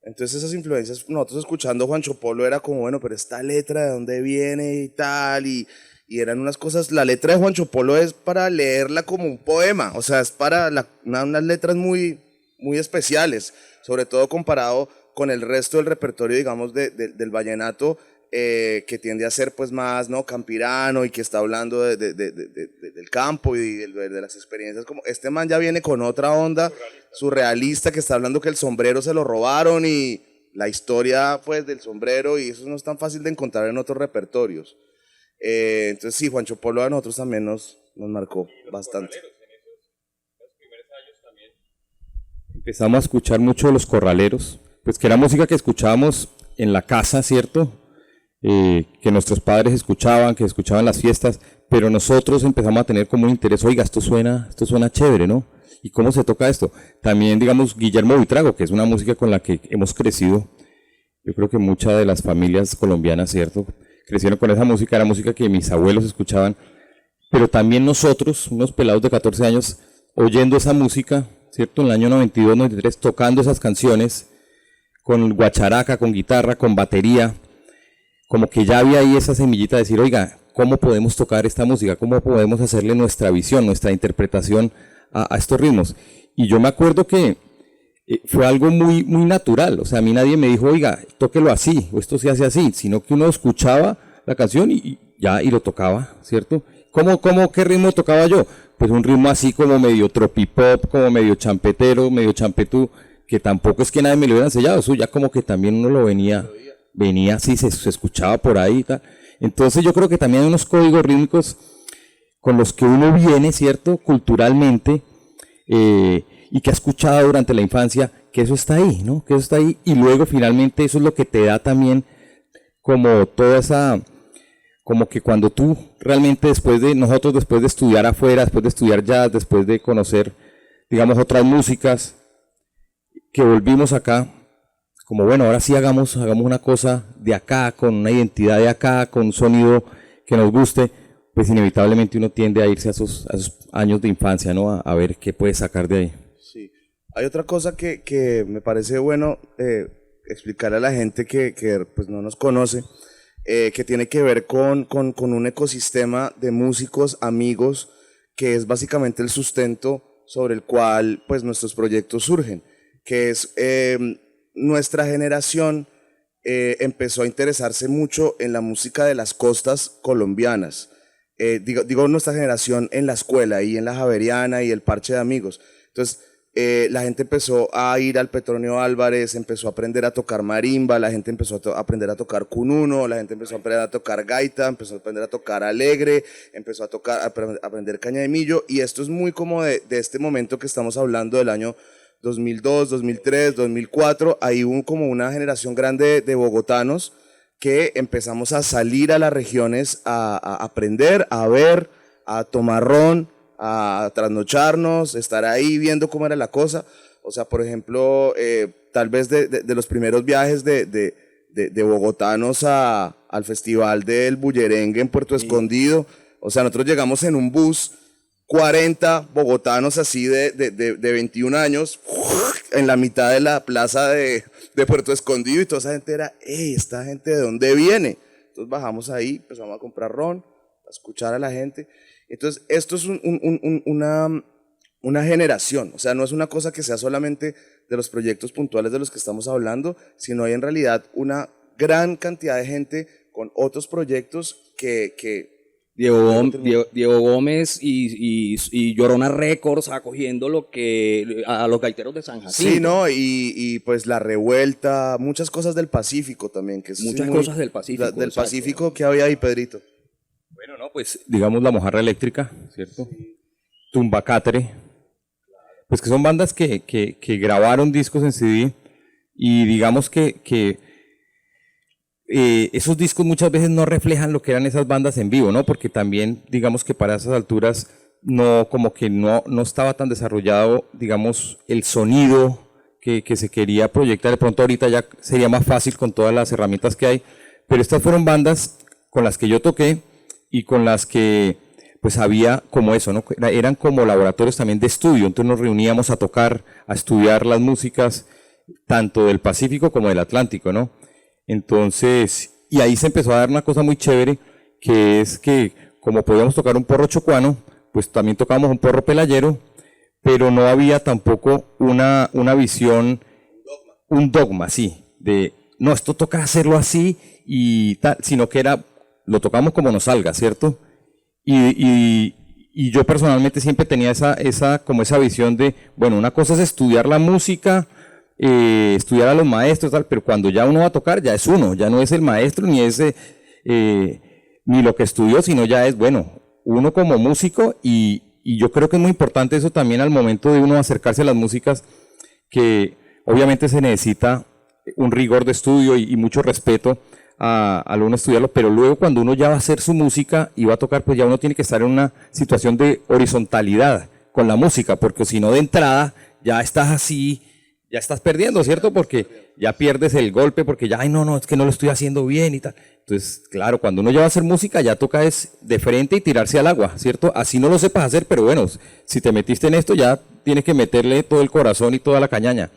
Entonces esas influencias, nosotros escuchando Juancho Polo era como, bueno, pero esta letra de dónde viene y tal, y eran unas cosas, la letra de Juancho Polo es para leerla como un poema, o sea, es para unas letras muy, muy especiales, sobre todo comparado con el resto del repertorio, digamos, del vallenato, que tiende a ser pues más, ¿no?, campirano, y que está hablando del campo y de las experiencias. Como este man ya viene con otra onda surrealista, que está hablando que el sombrero se lo robaron y la historia pues del sombrero, y eso no es tan fácil de encontrar en otros repertorios. Entonces sí, Juancho Polo a nosotros también nos marcó bastante. Empezamos a escuchar mucho de los corraleros, pues que era música que escuchábamos en la casa, ¿cierto? Que nuestros padres escuchaban, que escuchaban las fiestas, pero nosotros empezamos a tener como un interés, oiga, esto suena chévere, ¿no? ¿Y cómo se toca esto? También, digamos, Guillermo Buitrago, que es una música con la que hemos crecido. Yo creo que muchas de las familias colombianas, ¿cierto?, crecieron con esa música, era música que mis abuelos escuchaban, pero también nosotros, unos pelados de 14 años, oyendo esa música, ¿cierto?, en el año 92, 93, tocando esas canciones, con guacharaca, con guitarra, con batería, como que ya había ahí esa semillita de decir, oiga, ¿cómo podemos tocar esta música? ¿Cómo podemos hacerle nuestra visión, nuestra interpretación a estos ritmos? Y yo me acuerdo que fue algo muy, muy natural, o sea, a mí nadie me dijo, oiga, tóquelo así, o esto se hace así, sino que uno escuchaba la canción y lo tocaba, ¿cierto? ¿Qué ritmo tocaba yo? Pues un ritmo así como medio tropipop, como medio champetero, medio champetú, que tampoco es que nadie me lo hubiera enseñado, eso ya como que también uno lo venía así, se escuchaba por ahí y tal. Entonces yo creo que también hay unos códigos rítmicos con los que uno viene, ¿cierto?, culturalmente, y que ha escuchado durante la infancia, que eso está ahí, ¿no? Que eso está ahí, y luego finalmente eso es lo que te da también como toda esa, como que cuando tú realmente después de estudiar afuera, después de estudiar jazz, después de conocer, digamos, otras músicas, que volvimos acá, como bueno, ahora sí hagamos una cosa de acá, con una identidad de acá, con un sonido que nos guste, pues inevitablemente uno tiende a irse a esos años de infancia, ¿no? A ver qué puede sacar de ahí. Sí. Hay otra cosa que me parece bueno explicarle a la gente que pues no nos conoce, que tiene que ver con un ecosistema de músicos, amigos, que es básicamente el sustento sobre el cual pues nuestros proyectos surgen, que es nuestra generación empezó a interesarse mucho en la música de las costas colombianas. Digo nuestra generación en la escuela y en la Javeriana y el parche de amigos. Entonces, la gente empezó a ir al Petronio Álvarez, empezó a aprender a tocar marimba, la gente empezó a aprender a tocar cununo, la gente empezó a aprender a tocar gaita, empezó a aprender a tocar alegre, empezó a aprender caña de millo, y esto es muy como de este momento que estamos hablando del año 2002, 2003, 2004, ahí hubo como una generación grande de bogotanos que empezamos a salir a las regiones a aprender, a ver, a tomar ron, a trasnocharnos, estar ahí viendo cómo era la cosa. O sea, por ejemplo, tal vez de los primeros viajes de bogotanos al festival del Bullerengue en Puerto Escondido. O sea, nosotros llegamos en un bus, 40 bogotanos así de 21 años, en la mitad de la plaza de de Puerto Escondido, y toda esa gente era, hey, ¿esta gente de dónde viene? Entonces bajamos ahí, empezamos a comprar ron, a escuchar a la gente. Entonces esto es una generación, o sea, no es una cosa que sea solamente de los proyectos puntuales de los que estamos hablando, sino hay en realidad una gran cantidad de gente con otros proyectos que Diego Gómez y Llorona Records acogiendo a los gaiteros de San Jacinto. Sí, ¿no? Y pues La Revuelta, muchas cosas del Pacífico también. Que es muchas cosas del Pacífico. Del Pacífico, ¿qué había ahí, Pedrito? Bueno, no, pues digamos La Mojarra Eléctrica, ¿cierto? Tumbacatre, pues que son bandas que grabaron discos en CD y digamos que esos discos muchas veces no reflejan lo que eran esas bandas en vivo, ¿no? Porque también, digamos que para esas alturas no estaba tan desarrollado, digamos, el sonido que se quería proyectar. De pronto ahorita ya sería más fácil con todas las herramientas que hay, pero estas fueron bandas con las que yo toqué y con las que pues había como eso, ¿no? Eran como laboratorios también de estudio, entonces nos reuníamos a tocar, a estudiar las músicas tanto del Pacífico como del Atlántico, ¿no? Entonces, y ahí se empezó a dar una cosa muy chévere, que es que como podíamos tocar un porro chocuano, pues también tocábamos un porro pelayero, pero no había tampoco una visión, un dogma, sí, de no, esto toca hacerlo así y tal, sino que lo tocamos como nos salga, ¿cierto? Y yo personalmente siempre tenía como esa visión de, bueno, una cosa es estudiar la música, estudiar a los maestros, tal, pero cuando ya uno va a tocar, ya es uno, ya no es el maestro ni ni lo que estudió, sino ya es, bueno, uno como músico y yo creo que es muy importante eso también al momento de uno acercarse a las músicas, que obviamente se necesita un rigor de estudio y mucho respeto al uno estudiarlo, pero luego cuando uno ya va a hacer su música y va a tocar, pues ya uno tiene que estar en una situación de horizontalidad con la música, porque si no de entrada ya estás así, ya estás perdiendo, ¿cierto? Porque ya pierdes el golpe, porque ya, ay, no, es que no lo estoy haciendo bien y tal. Entonces, claro, cuando uno ya va a hacer música, ya toca es de frente y tirarse al agua, ¿cierto? Así no lo sepas hacer, pero bueno, si te metiste en esto, ya tienes que meterle todo el corazón y toda la cañaña.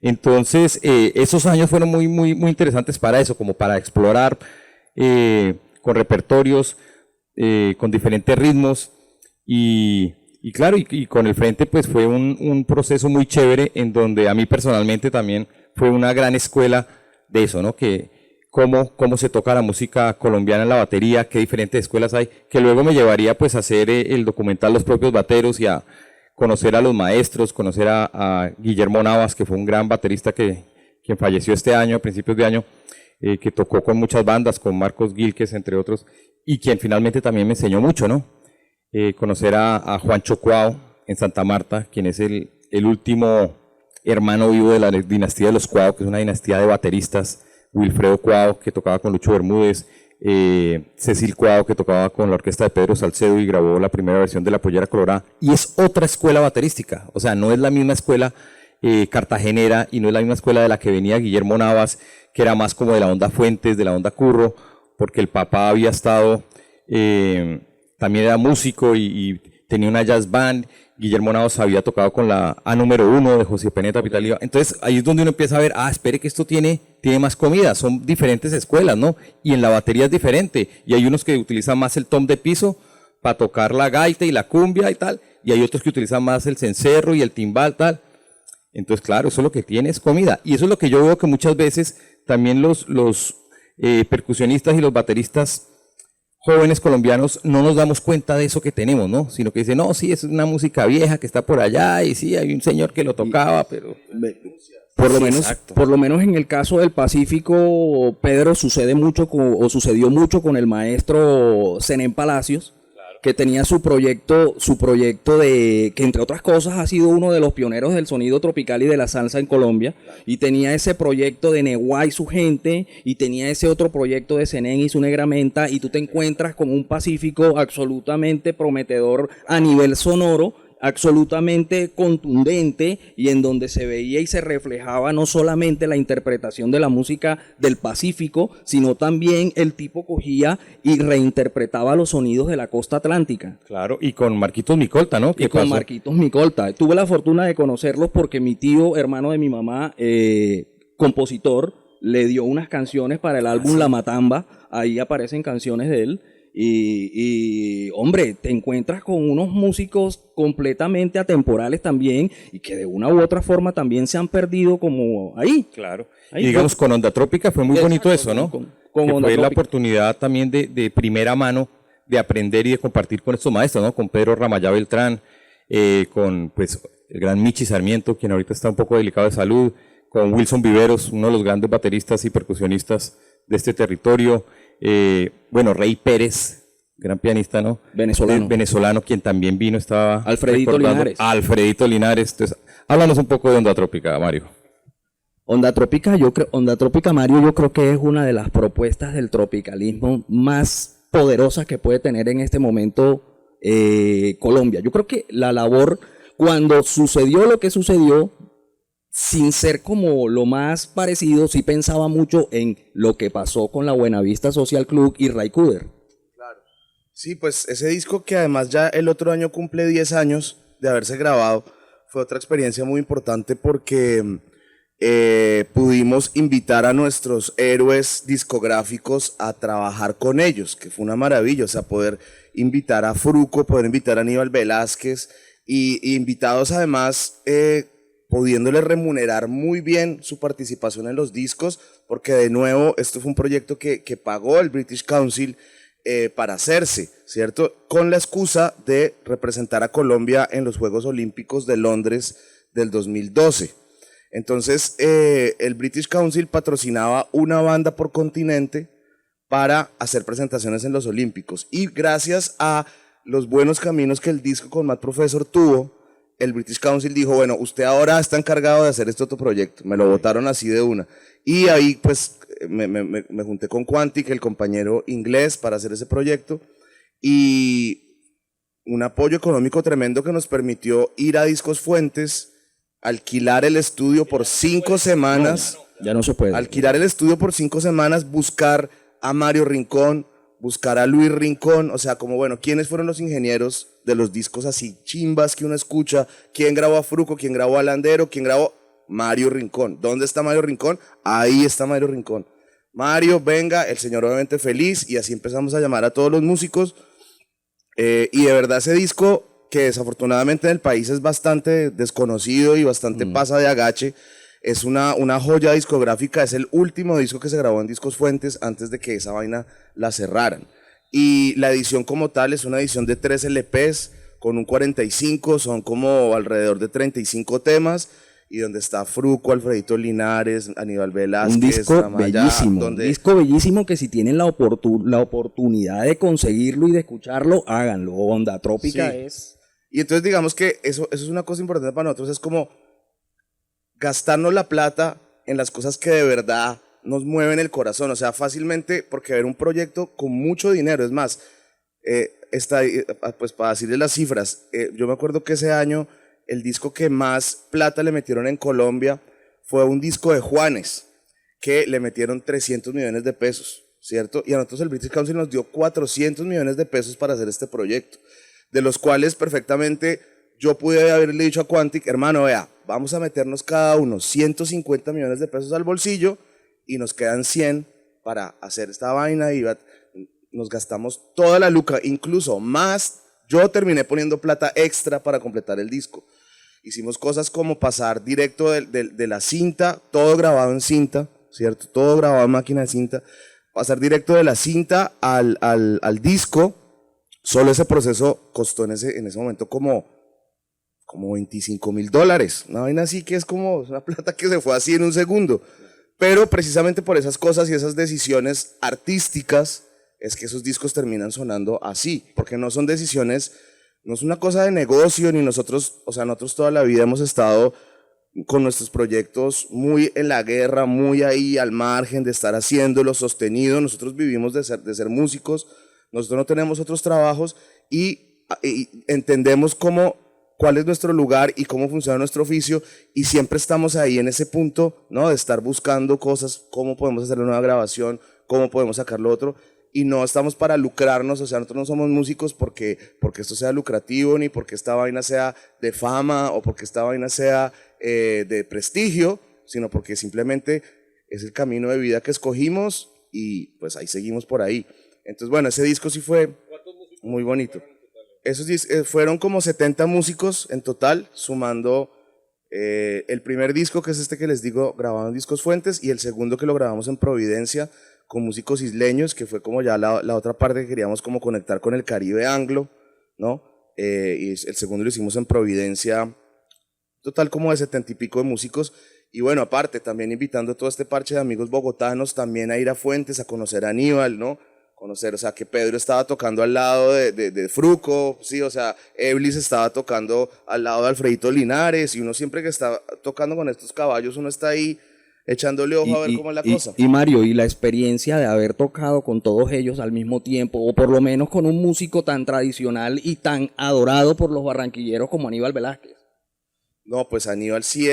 Entonces, esos años fueron muy, muy, muy interesantes para eso, como para explorar con repertorios, con diferentes ritmos y claro, y con el Frente pues fue un proceso muy chévere en donde a mí personalmente también fue una gran escuela de eso, ¿no? Que cómo se toca la música colombiana en la batería, qué diferentes escuelas hay, que luego me llevaría pues a hacer el documental Los propios bateros y a conocer a los maestros, conocer a Guillermo Navas, que fue un gran baterista quien falleció este año, a principios de año, que tocó con muchas bandas, con Marcos Gilques, entre otros, y quien finalmente también me enseñó mucho, ¿no? Conocer a Juancho Cuao en Santa Marta, quien es el último hermano vivo de la dinastía de los Cuao, que es una dinastía de bateristas, Wilfredo Cuao, que tocaba con Lucho Bermúdez, Cecil Cuao, que tocaba con la orquesta de Pedro Salcedo y grabó la primera versión de La Pollera Colorada, y es otra escuela baterística, o sea, no es la misma escuela cartagenera y no es la misma escuela de la que venía Guillermo Navas, que era más como de la onda Fuentes, de la onda Curro, porque el papá había estado, también era músico y tenía una jazz band. Guillermo Navas había tocado con la A número 1 de José Peneta Pitaliva. Entonces ahí es donde uno empieza a ver, espere que esto tiene más comida, son diferentes escuelas, ¿no? Y en la batería es diferente, y hay unos que utilizan más el tom de piso para tocar la gaita y la cumbia y tal, y hay otros que utilizan más el cencerro y el timbal, tal. Entonces, claro, eso es lo que tiene es comida, y eso es lo que yo veo que muchas veces también los percusionistas y los bateristas jóvenes colombianos no nos damos cuenta de eso que tenemos, ¿no? Sino que dicen, no, sí, es una música vieja que está por allá, y sí, hay un señor que lo tocaba, pero... Por lo menos en el caso del Pacífico, Pedro, sucedió mucho con el maestro Zenén Palacios, que tenía su proyecto de, que entre otras cosas ha sido uno de los pioneros del sonido tropical y de la salsa en Colombia, y tenía ese proyecto de Neguá y su gente, y tenía ese otro proyecto de Zenén y su Negra Menta, y tú te encuentras con un Pacífico absolutamente prometedor a nivel sonoro, absolutamente contundente, y en donde se veía y se reflejaba no solamente la interpretación de la música del Pacífico, sino también el tipo cogía y reinterpretaba los sonidos de la costa atlántica. Claro, y con Marquitos Micolta, ¿no? Y con Marquitos Micolta. Tuve la fortuna de conocerlos porque mi tío, hermano de mi mamá, compositor le dio unas canciones para el álbum La Matamba, ahí aparecen canciones de él. Hombre, te encuentras con unos músicos completamente atemporales también y que de una u otra forma también se han perdido como ahí. Claro. Ahí Y digamos, con Onda Trópica fue muy bonito eso, ¿no? Con Que Onda fue la Trópica. oportunidad también de primera mano de aprender y de compartir con estos maestros, ¿no? Con Pedro Ramayá Beltrán, con pues el gran Michi Sarmiento, quien ahorita está un poco delicado de salud, con Wilson Viveros, uno de los grandes bateristas y percusionistas de este territorio, bueno, Rey Pérez, gran pianista, ¿no? Venezolano. Venezolano, quien también vino, estaba Alfredito recordando. Linares. Alfredito Linares. Entonces, háblanos un poco de Onda Trópica, Mario. Onda Trópica, Mario, yo creo que es una de las propuestas del tropicalismo más poderosas que puede tener en este momento Colombia. Yo creo que la labor, cuando sucedió lo que sucedió, sin ser como lo más parecido, sí pensaba mucho en lo que pasó con la Buenavista Social Club y Ray Cooder. Sí, pues ese disco que además ya el otro año cumple 10 años de haberse grabado, fue otra experiencia muy importante porque pudimos invitar a nuestros héroes discográficos a trabajar con ellos, que fue una maravilla, o sea, poder invitar a Fruco, poder invitar a Aníbal Velázquez y invitados además pudiéndole remunerar muy bien su participación en los discos, porque de nuevo esto fue un proyecto que pagó el British Council para hacerse, ¿cierto? Con la excusa de representar a Colombia en los Juegos Olímpicos de Londres del 2012. Entonces, el British Council patrocinaba una banda por continente para hacer presentaciones en los Olímpicos. Y gracias a los buenos caminos que el disco con Mad Professor tuvo, el British Council dijo, bueno, usted ahora está encargado de hacer este otro proyecto. Me lo votaron así de una. Y ahí, pues, me junté con Quantic, el compañero inglés, para hacer ese proyecto. Y un apoyo económico tremendo que nos permitió ir a Discos Fuentes, alquilar el estudio por 5 semanas. Ya no se puede. Alquilar el estudio por 5 semanas, buscar a Mario Rincón, buscar a Luis Rincón, o sea, como bueno, ¿quiénes fueron los ingenieros de los discos así chimbas que uno escucha? ¿Quién grabó a Fruco? ¿Quién grabó a Landero? ¿Quién grabó? Mario Rincón. ¿Dónde está Mario Rincón? Ahí está Mario Rincón. Mario, venga, el señor obviamente feliz, y así empezamos a llamar a todos los músicos, y de verdad ese disco, que desafortunadamente en el país es bastante desconocido y bastante pasa de agache, es una joya discográfica, es el último disco que se grabó en Discos Fuentes antes de que esa vaina la cerraran. Y la edición como tal es una edición de 3 LPs con un 45, son como alrededor de 35 temas, y donde está Fruco, Alfredito Linares, Aníbal Velázquez, Un disco Ramayá, bellísimo, donde un disco bellísimo que si tienen la oportunidad de conseguirlo y de escucharlo, háganlo. Onda Trópica Sí. es... Y entonces digamos que eso es una cosa importante para nosotros, es como gastarnos la plata en las cosas que de verdad nos mueven el corazón, o sea, fácilmente, porque ver un proyecto con mucho dinero, es más, pues para decirles las cifras, yo me acuerdo que ese año el disco que más plata le metieron en Colombia fue un disco de Juanes, que le metieron 300 millones de pesos, ¿cierto? Y a nosotros el British Council nos dio 400 millones de pesos para hacer este proyecto, de los cuales perfectamente yo pude haberle dicho a Quantic, hermano, vea, vamos a meternos cada uno 150 millones de pesos al bolsillo y nos quedan 100 para hacer esta vaina, y nos gastamos toda la luca, incluso más. Yo terminé poniendo plata extra para completar el disco. Hicimos cosas como pasar directo de la cinta, todo grabado en cinta, ¿cierto? Todo grabado en máquina de cinta. Pasar directo de la cinta al disco. Solo ese proceso costó en ese momento como $25,000. Una vaina así que es como una plata que se fue así en un segundo. Pero precisamente por esas cosas y esas decisiones artísticas es que esos discos terminan sonando así, porque no son decisiones, no es una cosa de negocio, ni nosotros, o sea, nosotros toda la vida hemos estado con nuestros proyectos muy en la guerra, muy ahí al margen de estar haciéndolo sostenido. Nosotros vivimos de ser músicos, nosotros no tenemos otros trabajos, y entendemos cuál es nuestro lugar y cómo funciona nuestro oficio, y siempre estamos ahí en ese punto, ¿no? De estar buscando cosas, cómo podemos hacer la nueva grabación, cómo podemos sacar lo otro, y no estamos para lucrarnos, o sea, nosotros no somos músicos porque esto sea lucrativo, ni porque esta vaina sea de fama, o porque esta vaina sea de prestigio, sino porque simplemente es el camino de vida que escogimos y pues ahí seguimos por ahí. Entonces, bueno, ese disco sí fue muy bonito. Fueron como 70 músicos en total, sumando el primer disco, que es este que les digo, grabado en Discos Fuentes, y el segundo que lo grabamos en Providencia con músicos isleños, que fue como ya la otra parte que queríamos como conectar con el Caribe anglo, ¿no? Y el segundo lo hicimos en Providencia, total como de 70 y pico de músicos. Y bueno, aparte, también invitando a todo este parche de amigos bogotanos también a ir a Fuentes, a conocer a Aníbal, ¿no? Conocer, o sea, que Pedro estaba tocando al lado de Fruco, sí, o sea, Eblis estaba tocando al lado de Alfredito Linares, y uno siempre que está tocando con estos caballos, uno está ahí echándole ojo a ver cómo es la cosa. Y Mario, y la experiencia de haber tocado con todos ellos al mismo tiempo, o por lo menos con un músico tan tradicional y tan adorado por los barranquilleros como Aníbal Velázquez. No, pues Aníbal sí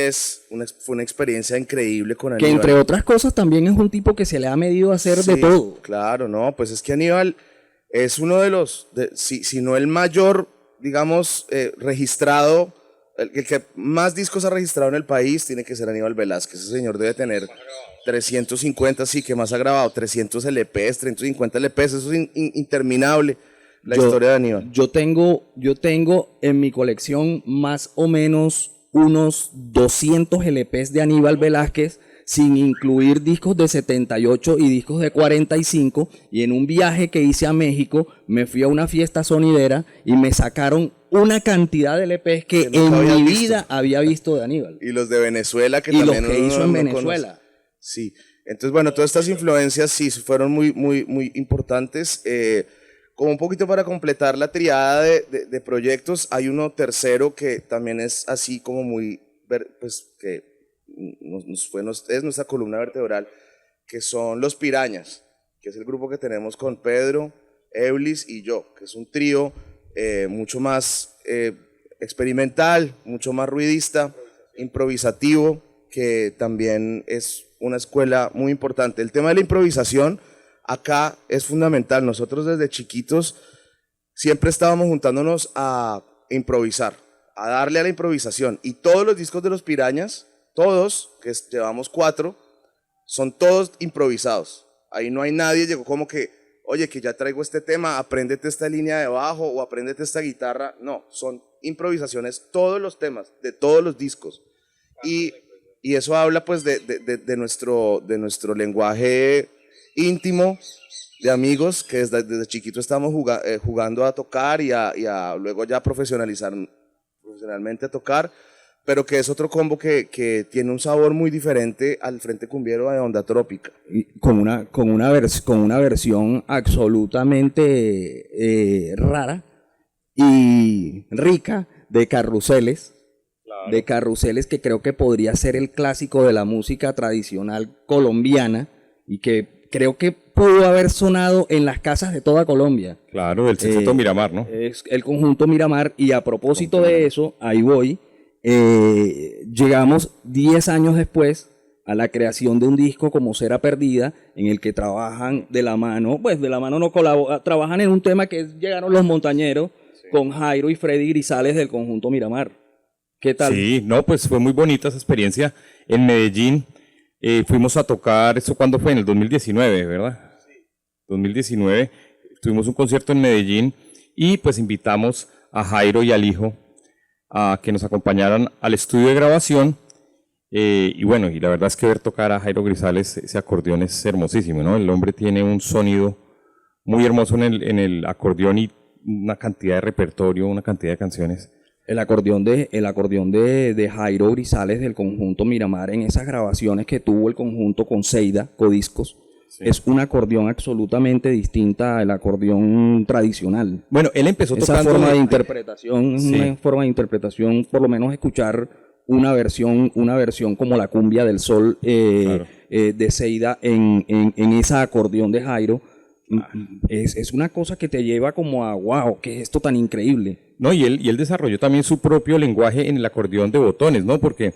fue una experiencia increíble con Que Aníbal. entre otras cosas también es un tipo que se le ha medido a hacer de todo. Claro, no, pues es que Aníbal es uno de los, si no el mayor, digamos, registrado, el que más discos ha registrado en el país tiene que ser Aníbal Velázquez. Ese señor debe tener 350, sí, que más ha grabado, 300 LPs, 350 LPs, eso es interminable. La historia de Aníbal. Yo tengo en mi colección más o menos unos 200 LPs de Aníbal Velázquez, sin incluir discos de 78 y discos de 45, y en un viaje que hice a México me fui a una fiesta sonidera y me sacaron una cantidad de LPs que en mi vida había visto de Aníbal. Y los de Venezuela, que y también los que hizo en Venezuela. Conoce. Sí, entonces bueno, todas estas influencias sí fueron muy importantes. Como un poquito para completar la triada de proyectos, hay uno tercero que también es así como muy, pues que es nuestra columna vertebral, que son Los Pirañas, que es el grupo que tenemos con Pedro, Eblis y yo, que es un trío mucho más experimental, mucho más ruidista, improvisativo, que también es una escuela muy importante. El tema de la improvisación acá es fundamental. Nosotros desde chiquitos siempre estábamos juntándonos a improvisar, a darle a la improvisación. Y todos los discos de Los Pirañas, todos, que llevamos 4, son todos improvisados. Ahí no hay nadie, llegó como que, oye, que ya traigo este tema, apréndete esta línea de bajo o apréndete esta guitarra. No, son improvisaciones, todos los temas, de todos los discos. Y eso habla pues de nuestro lenguaje íntimo de amigos, que desde chiquito estamos jugando a tocar y luego ya profesionalmente a tocar, pero que es otro combo que tiene un sabor muy diferente al Frente Cumbiero de Onda Trópica. Y con una versión absolutamente rara y rica de Carruseles. Claro. De Carruseles, que creo que podría ser el clásico de la música tradicional colombiana y que creo que pudo haber sonado en las casas de toda Colombia. Claro, el Sexteto Miramar, ¿no? Es el conjunto Miramar, y a propósito de eso, ahí voy, llegamos 10 años después a la creación de un disco como Cera Perdida, en el que trabajan de la mano, pues de la mano no colaboran, trabajan en un tema que Llegaron los Montañeros, sí, con Jairo y Freddy Grisales del conjunto Miramar. ¿Qué tal? Sí, no, pues fue muy bonita esa experiencia en Medellín. Fuimos a tocar, ¿eso cuándo fue? En el 2019, ¿verdad? Sí. 2019, tuvimos un concierto en Medellín y pues invitamos a Jairo y al hijo a que nos acompañaran al estudio de grabación. Y bueno, y la verdad es que ver tocar a Jairo Grisales, ese acordeón es hermosísimo, ¿no? El hombre tiene un sonido muy hermoso en el acordeón y una cantidad de repertorio, una cantidad de canciones. El acordeón de Jairo Grisales del conjunto Miramar, en esas grabaciones que tuvo el conjunto con Seida, Codiscos, sí, es un acordeón absolutamente distinta al acordeón tradicional. Bueno, él empezó esa tocando... forma de interpretación, sí, una forma de interpretación, por lo menos escuchar una versión como la Cumbia del Sol claro, de Seida en esa acordeón de Jairo. Es una cosa que te lleva como a wow, ¿qué es esto tan increíble? No, y él desarrolló también su propio lenguaje en el acordeón de botones, ¿no? Porque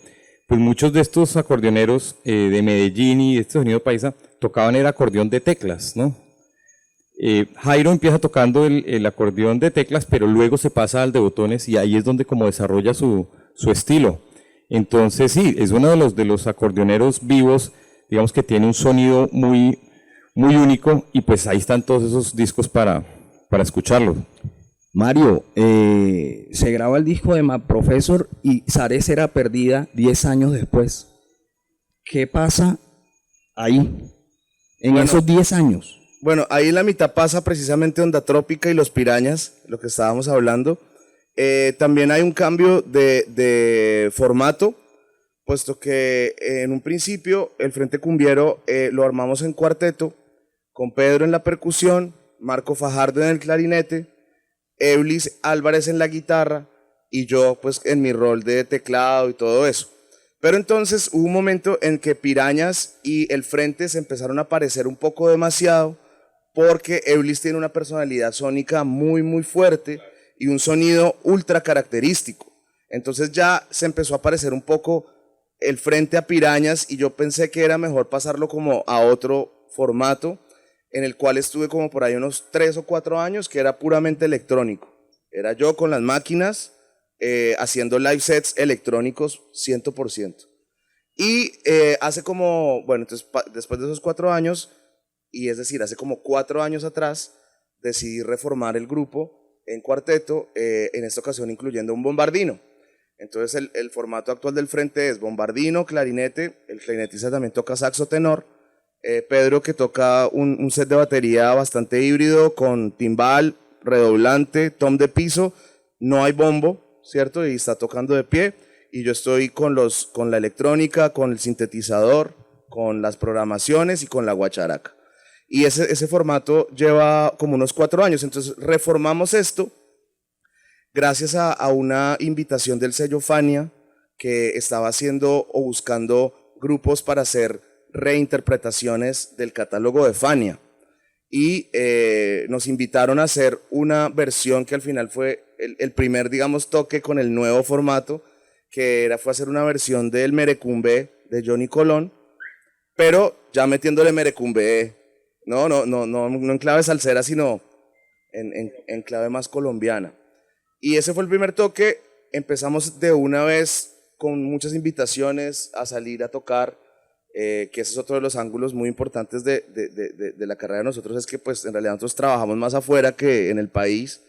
pues muchos de estos acordeoneros de Medellín y de este sonido paisa tocaban el acordeón de teclas, ¿no? Jairo empieza tocando el acordeón de teclas, pero luego se pasa al de botones y ahí es donde como desarrolla su estilo. Entonces sí, es uno de los acordeoneros vivos, digamos que tiene un sonido muy, muy único y pues ahí están todos esos discos para escucharlos. Mario, se graba el disco de Mad Professor y Sare Será Perdida 10 años después. ¿Qué pasa ahí, en Bueno, esos 10 años? Bueno, ahí en la mitad pasa precisamente Onda Trópica y Los Pirañas, lo que estábamos hablando. También hay un cambio de formato, puesto que en un principio el Frente Cumbiero lo armamos en cuarteto, con Pedro en la percusión, Marco Fajardo en el clarinete, Eulis Álvarez en la guitarra y yo pues en mi rol de teclado y todo eso. Pero entonces hubo un momento en que Pirañas y el Frente se empezaron a parecer un poco demasiado, porque Eulis tiene una personalidad sónica muy muy fuerte y un sonido ultra característico. Entonces ya se empezó a parecer un poco el Frente a Pirañas y yo pensé que era mejor pasarlo como a otro formato, en el cual estuve como por ahí unos 3 o 4 años, que era puramente electrónico. Era yo con las máquinas haciendo live sets electrónicos 100%. Y hace como, bueno, entonces después de esos 4 años, y es decir, hace como 4 años atrás, decidí reformar el grupo en cuarteto, en esta ocasión incluyendo un bombardino. Entonces el formato actual del Frente es bombardino, clarinete, el clarinetista también toca saxo tenor, Pedro que toca un set de batería bastante híbrido con timbal, redoblante, tom de piso, no hay bombo, ¿cierto? Y está tocando de pie, y yo estoy con la electrónica, con el sintetizador, con las programaciones y con la guacharaca. Y ese formato lleva como unos 4 años, entonces reformamos esto gracias a una invitación del sello Fania, que estaba haciendo o buscando grupos para hacer reinterpretaciones del catálogo de Fania. Y nos invitaron a hacer una versión que al final fue el primer, digamos, toque con el nuevo formato, fue hacer una versión del Merecumbe de Johnny Colón, pero ya metiéndole Merecumbe, no en clave salsera, sino en clave más colombiana. Y ese fue el primer toque. Empezamos de una vez con muchas invitaciones a salir a tocar, que ese es otro de los ángulos muy importantes de la carrera de nosotros, es que pues en realidad nosotros trabajamos más afuera que en el país.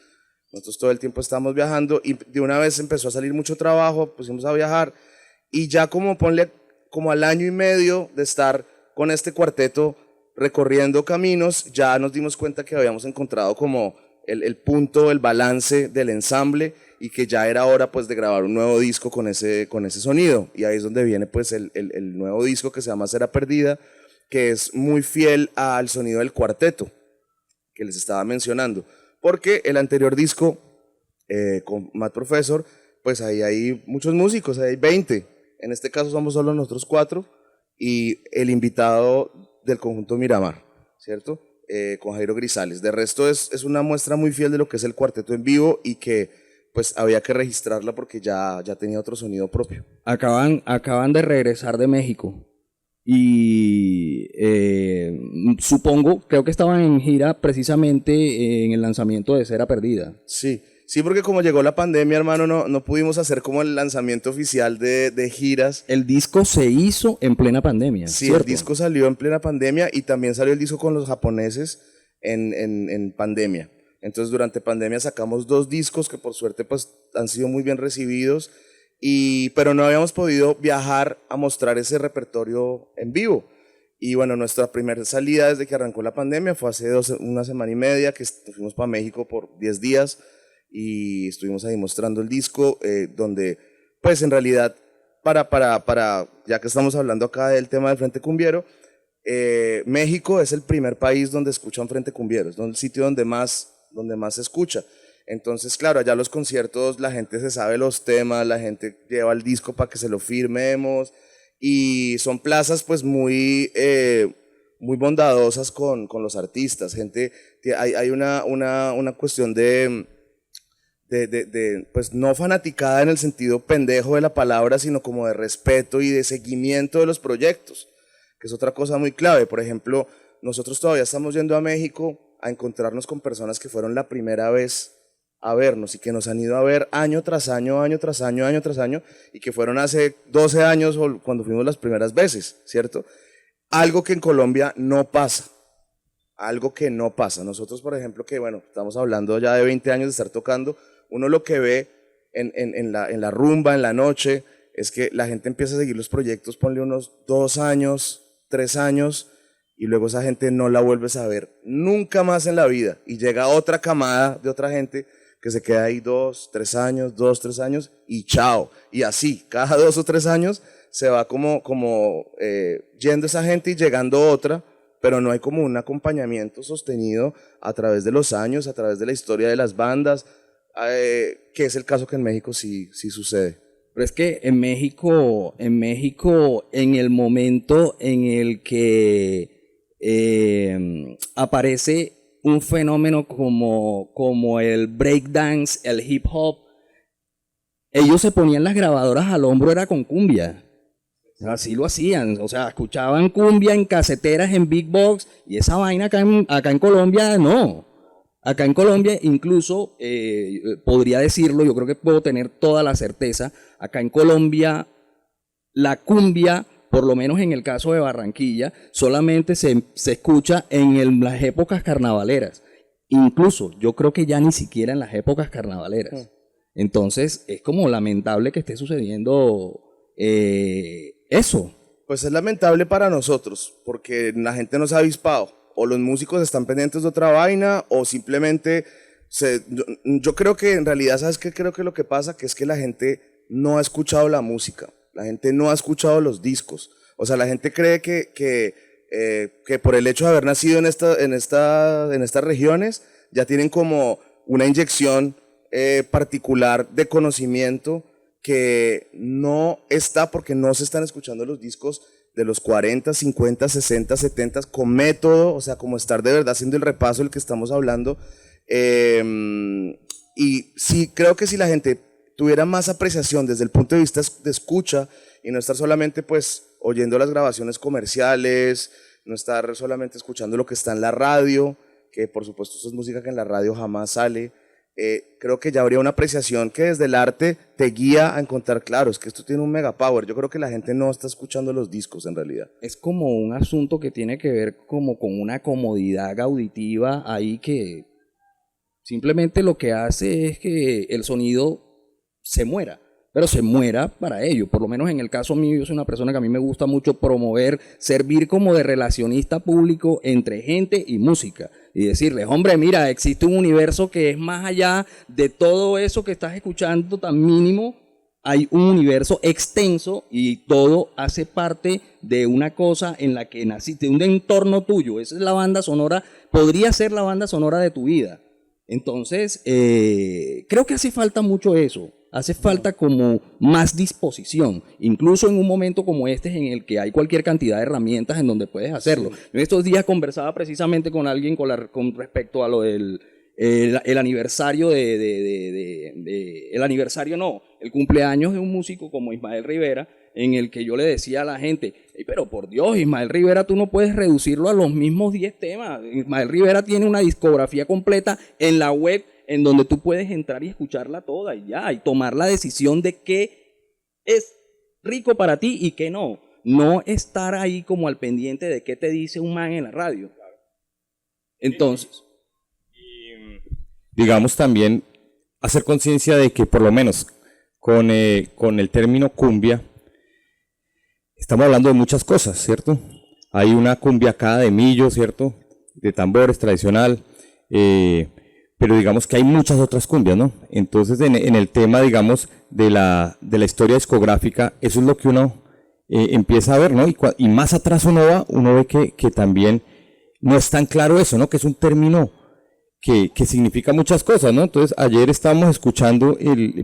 Nosotros todo el tiempo estamos viajando y de una vez empezó a salir mucho trabajo, pusimos a viajar y ya ponle como al año y medio de estar con este cuarteto recorriendo caminos, ya nos dimos cuenta que habíamos encontrado como el punto, el balance del ensamble y que ya era hora pues de grabar un nuevo disco con ese sonido. Y ahí es donde viene pues el nuevo disco que se llama Será Perdida, que es muy fiel al sonido del cuarteto que les estaba mencionando. Porque el anterior disco con Mad Professor, pues ahí hay muchos músicos, ahí hay 20. En este caso somos solo nosotros 4 y el invitado del conjunto Miramar, ¿cierto? Con Jairo Grisales. De resto es una muestra muy fiel de lo que es el cuarteto en vivo y que pues había que registrarla porque ya tenía otro sonido propio. Acaban de regresar de México y supongo, creo que estaban en gira precisamente en el lanzamiento de Será Perdida. Sí, porque como llegó la pandemia, hermano, no pudimos hacer como el lanzamiento oficial de giras. El disco se hizo en plena pandemia, Sí, ¿cierto? el disco salió en plena pandemia y también salió el disco con los japoneses en pandemia. Entonces durante pandemia sacamos 2 discos que por suerte pues han sido muy bien recibidos, pero no habíamos podido viajar a mostrar ese repertorio en vivo. Y bueno, nuestra primera salida desde que arrancó la pandemia fue hace una semana y media, que fuimos para México por 10 días y estuvimos ahí mostrando el disco, donde pues en realidad ya que estamos hablando acá del tema del Frente Cumbiero, México es el primer país donde escuchan Frente Cumbiero, es el sitio donde más se escucha. Entonces, claro, allá los conciertos la gente se sabe los temas, la gente lleva el disco para que se lo firmemos y son plazas pues muy bondadosas con los artistas. Hay una cuestión de pues no fanaticada en el sentido pendejo de la palabra, sino como de respeto y de seguimiento de los proyectos, que es otra cosa muy clave. Por ejemplo, nosotros todavía estamos yendo a México a encontrarnos con personas que fueron la primera vez a vernos y que nos han ido a ver año tras año, año tras año, año tras año, y que fueron hace 12 años o cuando fuimos las primeras veces, ¿cierto? Algo que en Colombia no pasa, algo que no pasa. Nosotros, por ejemplo, que bueno, estamos hablando ya de 20 años de estar tocando, uno lo que ve en la rumba, en la noche, es que la gente empieza a seguir los proyectos, ponle unos 2 años, 3 años, y luego esa gente no la vuelves a ver nunca más en la vida, y llega otra camada de otra gente que se queda ahí 2, 3 años, 2, 3 años, y chao, y así, cada 2 o 3 años se va como yendo esa gente y llegando otra, pero no hay como un acompañamiento sostenido a través de los años, a través de la historia de las bandas, que es el caso que en México sí sucede. Pero es que en México, en el momento en el que aparece un fenómeno como el breakdance, el hip hop, ellos se ponían las grabadoras al hombro, era con cumbia. Así lo hacían, o sea, escuchaban cumbia en caseteras, en big box, y esa vaina acá en Colombia no. Acá en Colombia incluso, podría decirlo, yo creo que puedo tener toda la certeza, acá en Colombia la cumbia, por lo menos en el caso de Barranquilla, solamente se escucha en las épocas carnavaleras. Incluso yo creo que ya ni siquiera en las épocas carnavaleras. Entonces es como lamentable que esté sucediendo eso. Pues es lamentable para nosotros, porque la gente no se ha avispado, o los músicos están pendientes de otra vaina, o simplemente, yo creo que en realidad, ¿sabes qué? Creo que lo que pasa que es que la gente no ha escuchado la música, la gente no ha escuchado los discos, o sea, la gente cree que por el hecho de haber nacido en estas regiones, ya tienen como una inyección particular de conocimiento que no está porque no se están escuchando los discos de los 40, 50, 60, 70 con método, o sea, como estar de verdad haciendo el repaso del que estamos hablando. Y sí, creo que si la gente tuviera más apreciación desde el punto de vista de escucha y no estar solamente pues oyendo las grabaciones comerciales, no estar solamente escuchando lo que está en la radio, que por supuesto eso es música que en la radio jamás sale. Creo que ya habría una apreciación que desde el arte te guía a encontrar, claro, es que esto tiene un mega power. Yo creo que la gente no está escuchando los discos en realidad. Es como un asunto que tiene que ver como con una comodidad auditiva ahí que simplemente lo que hace es que el sonido se muera, pero se muera para ello. Por lo menos en el caso mío, yo soy una persona que a mí me gusta mucho promover, servir como de relacionista público entre gente y música. Y decirles, hombre, mira, existe un universo que es más allá de todo eso que estás escuchando tan mínimo. Hay un universo extenso y todo hace parte de una cosa en la que naciste, de un entorno tuyo. Esa es la banda sonora, podría ser la banda sonora de tu vida. Entonces, creo que hace falta mucho eso. Hace falta como más disposición, incluso en un momento como este en el que hay cualquier cantidad de herramientas en donde puedes hacerlo. Yo en estos días conversaba precisamente con alguien con respecto a lo del el aniversario el cumpleaños de un músico como Ismael Rivera, en el que yo le decía a la gente, pero por Dios, Ismael Rivera tú no puedes reducirlo a los mismos 10 temas. Ismael Rivera tiene una discografía completa en la web, en donde tú puedes entrar y escucharla toda y ya, y tomar la decisión de qué es rico para ti y qué no. No estar ahí como al pendiente de qué te dice un man en la radio. Entonces, digamos también hacer conciencia de que por lo menos con el término cumbia estamos hablando de muchas cosas, ¿cierto? Hay una cumbia acá de millo, ¿cierto? De tambores tradicional, pero digamos que hay muchas otras cumbias, ¿no? Entonces en el tema, digamos, de la historia discográfica, eso es lo que uno empieza a ver, ¿no? Y más atrás uno ve que también no es tan claro eso, ¿no? Que es un término que significa muchas cosas, ¿no? Entonces ayer estábamos escuchando,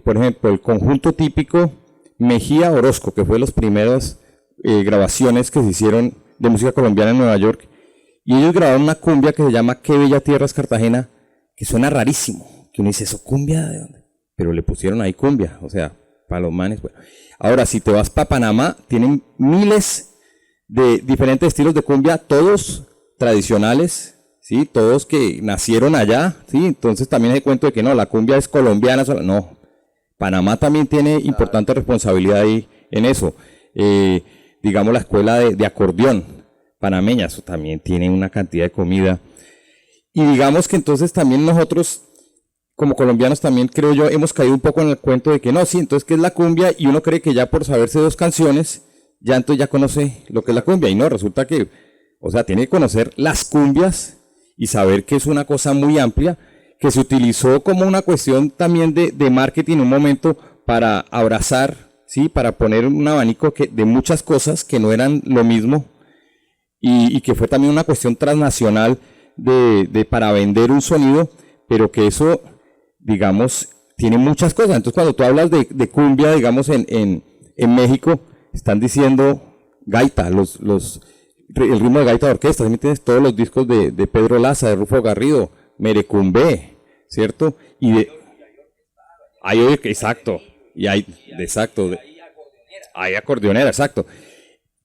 por ejemplo, el conjunto típico Mejía Orozco, que fue de las primeras grabaciones que se hicieron de música colombiana en Nueva York, y ellos grabaron una cumbia que se llama Qué Bella Tierra es Cartagena, que suena rarísimo, que uno dice, ¿eso cumbia de dónde? Pero le pusieron ahí cumbia, o sea, para los manes. Bueno. Ahora, si te vas para Panamá, tienen miles de diferentes estilos de cumbia, todos tradicionales, ¿sí? Todos que nacieron allá, ¿sí? Entonces también hay cuento de que no, la cumbia es colombiana, no. Panamá también tiene importante responsabilidad ahí en eso. Digamos la escuela de acordeón panameña, eso también tiene una cantidad de comida. Y digamos que entonces también nosotros, como colombianos también creo yo, hemos caído un poco en el cuento de que no, sí, entonces ¿qué es la cumbia? Y uno cree que ya por saberse 2 canciones, ya entonces ya conoce lo que es la cumbia. Y no, resulta que, o sea, tiene que conocer las cumbias y saber que es una cosa muy amplia, que se utilizó como una cuestión también de marketing en un momento para abrazar, ¿sí? Para poner un abanico de muchas cosas que no eran lo mismo y que fue también una cuestión transnacional para vender un sonido, pero que eso, digamos, tiene muchas cosas. Entonces cuando tú hablas de cumbia, digamos, en México, están diciendo gaita, el ritmo de gaita de orquesta, ¿sí? Tienes todos los discos de Pedro Laza, de Rufo Garrido, Merecumbé, ¿cierto? Exacto, hay acordeonera, exacto.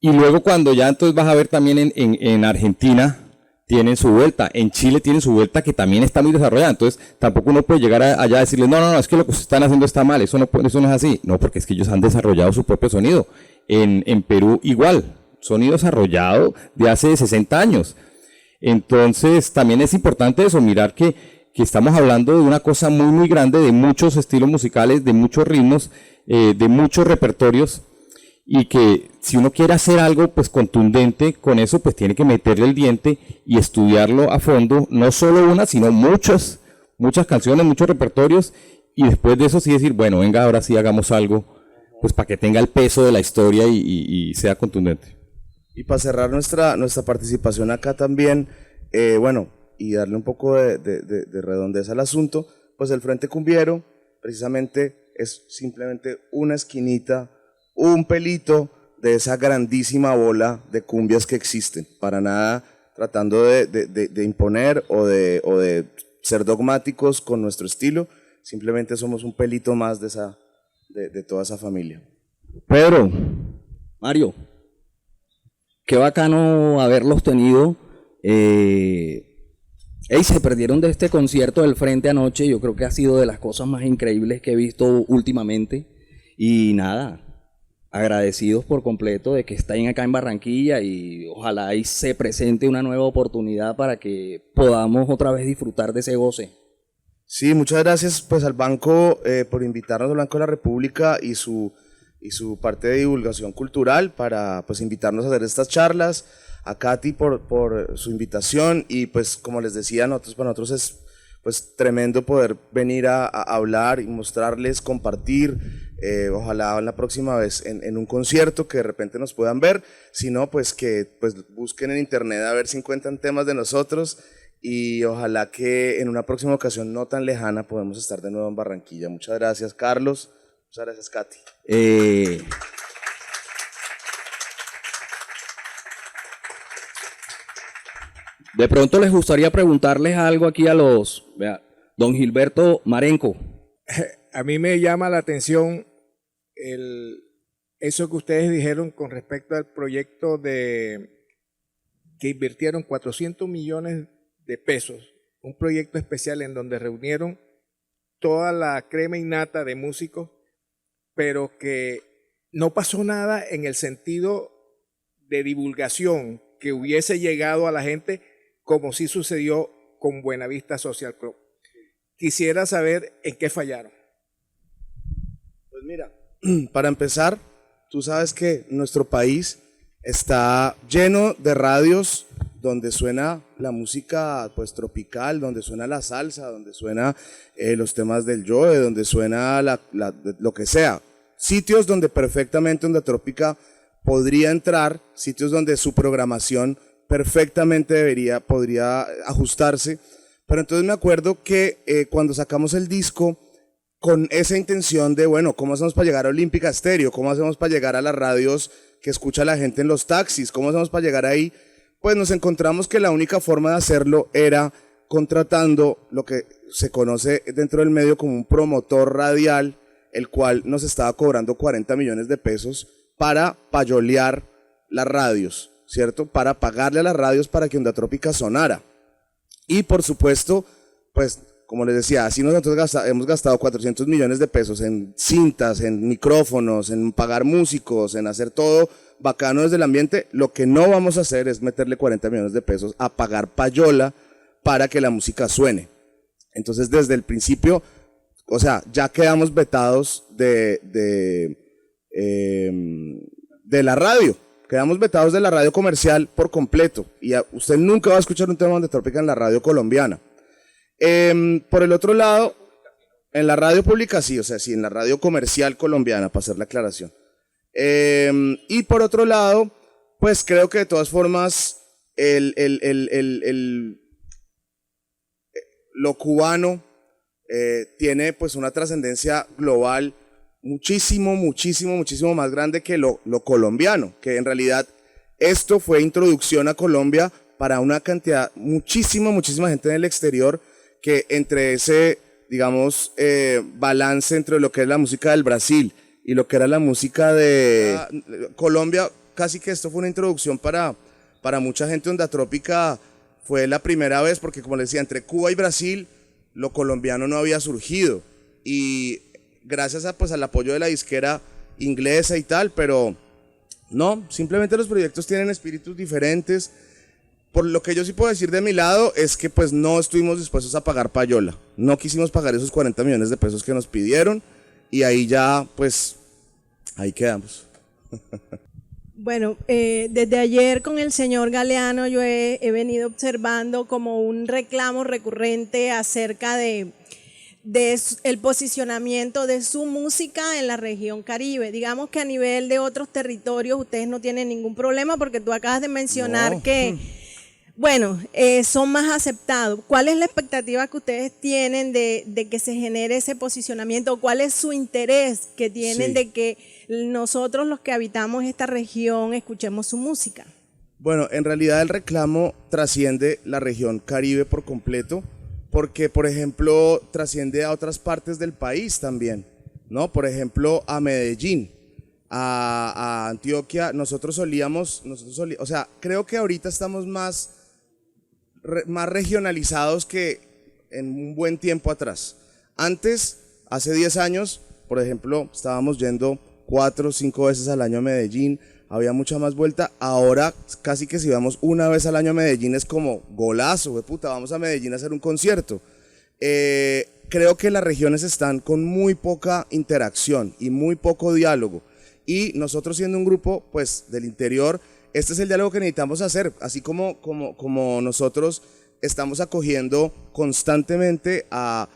Y luego cuando ya entonces vas a ver también en Argentina, tienen su vuelta, en Chile tienen su vuelta que también está muy desarrollada, entonces tampoco uno puede llegar allá a decirles, no, es que lo que ustedes están haciendo está mal, eso no es así, no, porque es que ellos han desarrollado su propio sonido. En Perú igual, sonido desarrollado de hace 60 años. Entonces también es importante eso, mirar que estamos hablando de una cosa muy muy grande, de muchos estilos musicales, de muchos ritmos, de muchos repertorios, y que si uno quiere hacer algo pues contundente con eso, pues tiene que meterle el diente y estudiarlo a fondo, no solo una, sino muchas canciones, muchos repertorios, y después de eso sí decir, bueno, venga, ahora sí hagamos algo, pues para que tenga el peso de la historia y sea contundente. Y para cerrar nuestra participación acá también, bueno, y darle un poco de redondez al asunto, pues el Frente Cumbiero precisamente es simplemente una esquinita, un pelito de esa grandísima bola de cumbias que existen, para nada tratando de imponer o de ser dogmáticos con nuestro estilo, simplemente somos un pelito más de toda esa familia. Pedro, Mario, qué bacano haberlos tenido. Se perdieron de este concierto del Frente anoche, yo creo que ha sido de las cosas más increíbles que he visto últimamente. Y nada, agradecidos por completo de que estén acá en Barranquilla y ojalá ahí se presente una nueva oportunidad para que podamos otra vez disfrutar de ese goce. Sí, muchas gracias pues al banco por invitarnos, al Banco de la República y su parte de divulgación cultural para pues invitarnos a hacer estas charlas, a Katy por su invitación y pues como les decía, para nosotros es pues tremendo poder venir a hablar y mostrarles, compartir, ojalá la próxima vez en un concierto que de repente nos puedan ver, si no pues que pues busquen en internet a ver si encuentran temas de nosotros y ojalá que en una próxima ocasión no tan lejana podemos estar de nuevo en Barranquilla. Muchas gracias Carlos, muchas gracias Katy. De pronto les gustaría preguntarles algo aquí a don Gilberto Marenco. A mí me llama la atención eso que ustedes dijeron con respecto al proyecto que invirtieron 400 millones de pesos, un proyecto especial en donde reunieron toda la crema innata de músicos, pero que no pasó nada en el sentido de divulgación que hubiese llegado a la gente como sí sucedió con Buenavista Social Club. Quisiera saber en qué fallaron. Pues mira, para empezar, tú sabes que nuestro país está lleno de radios donde suena la música pues tropical, donde suena la salsa, donde suena los temas del Joe, donde suena lo que sea. Sitios donde perfectamente Onda Trópica podría entrar, sitios donde su programación perfectamente podría ajustarse, pero entonces me acuerdo que cuando sacamos el disco con esa intención de, bueno, ¿cómo hacemos para llegar a Olímpica Estéreo? ¿Cómo hacemos para llegar a las radios que escucha la gente en los taxis? ¿Cómo hacemos para llegar ahí? Pues nos encontramos que la única forma de hacerlo era contratando lo que se conoce dentro del medio como un promotor radial, el cual nos estaba cobrando 40 millones de pesos para payolear las radios, ¿cierto? Para pagarle a las radios para que Onda Trópica sonara. Y por supuesto, pues como les decía, así nosotros hemos gastado 400 millones de pesos en cintas, en micrófonos, en pagar músicos, en hacer todo bacano desde el ambiente. Lo que no vamos a hacer es meterle 40 millones de pesos a pagar payola para que la música suene. Entonces, desde el principio, o sea, ya quedamos vetados de la radio. Quedamos vetados de la radio comercial por completo. Y usted nunca va a escuchar un tema donde Trópica en la radio colombiana. Por el otro lado, en la radio pública sí, o sea, sí, en la radio comercial colombiana, para hacer la aclaración. Y por otro lado, pues creo que de todas formas, lo cubano tiene pues una trascendencia global muchísimo más grande que lo colombiano, que en realidad esto fue introducción a Colombia para una cantidad, muchísima gente en el exterior, que entre ese, digamos, balance entre lo que es la música del Brasil y lo que era la música de Colombia, casi que esto fue una introducción para mucha gente. Onda Trópica fue la primera vez, porque como les decía, entre Cuba y Brasil, lo colombiano no había surgido, y gracias a, pues, al apoyo de la disquera inglesa y tal, pero no, simplemente los proyectos tienen espíritus diferentes. Por lo que yo sí puedo decir de mi lado es que pues no estuvimos dispuestos a pagar payola, no quisimos pagar esos 40 millones de pesos que nos pidieron, y ahí ya pues ahí quedamos. Bueno, desde ayer con el señor Galeano yo he venido observando como un reclamo recurrente acerca de el posicionamiento de su música en la región Caribe. Digamos que a nivel de otros territorios ustedes no tienen ningún problema, porque tú acabas de mencionar que, bueno, son más aceptados. ¿Cuál es la expectativa que ustedes tienen de que se genere ese posicionamiento? ¿Cuál es su interés que tienen de que nosotros los que habitamos esta región escuchemos su música? Bueno, en realidad el reclamo trasciende la región Caribe por completo, porque, por ejemplo, trasciende a otras partes del país también, ¿no? Por ejemplo, a Medellín, a Antioquia. Nosotros solíamos, o sea, creo que ahorita estamos más regionalizados que en un buen tiempo atrás. Antes, hace 10 años, por ejemplo, estábamos yendo 4 o 5 veces al año a Medellín, había mucha más vuelta. Ahora casi que si vamos una vez al año a Medellín es como golazo, de puta, vamos a Medellín a hacer un concierto. Creo que las regiones están con muy poca interacción y muy poco diálogo, y nosotros siendo un grupo pues del interior, este es el diálogo que necesitamos hacer, así como nosotros estamos acogiendo constantemente a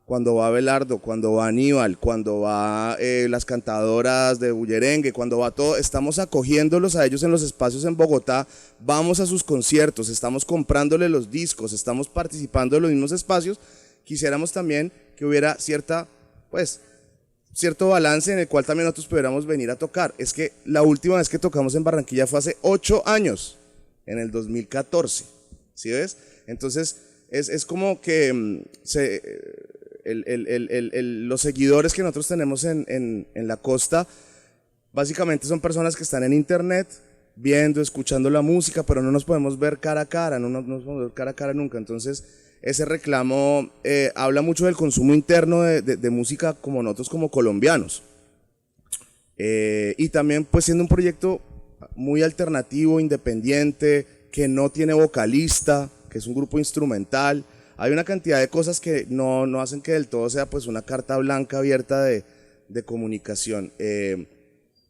cuando va Abelardo, cuando va Aníbal, cuando va las cantadoras de Bullerengue, cuando va todo, estamos acogiéndolos a ellos en los espacios en Bogotá, vamos a sus conciertos, estamos comprándole los discos, estamos participando en los mismos espacios. Quisiéramos también que hubiera cierto balance en el cual también nosotros pudiéramos venir a tocar. Es que la última vez que tocamos en Barranquilla fue hace 8 años, en el 2014, ¿sí ves? Entonces es como que los seguidores que nosotros tenemos en la costa básicamente son personas que están en internet viendo, escuchando la música, pero no nos podemos ver cara a cara, no nos podemos ver cara a cara nunca. Entonces ese reclamo habla mucho del consumo interno de música como nosotros como colombianos, y también pues siendo un proyecto muy alternativo, independiente, que no tiene vocalista, que es un grupo instrumental. Hay una cantidad de cosas que no hacen que del todo sea pues una carta blanca abierta de comunicación.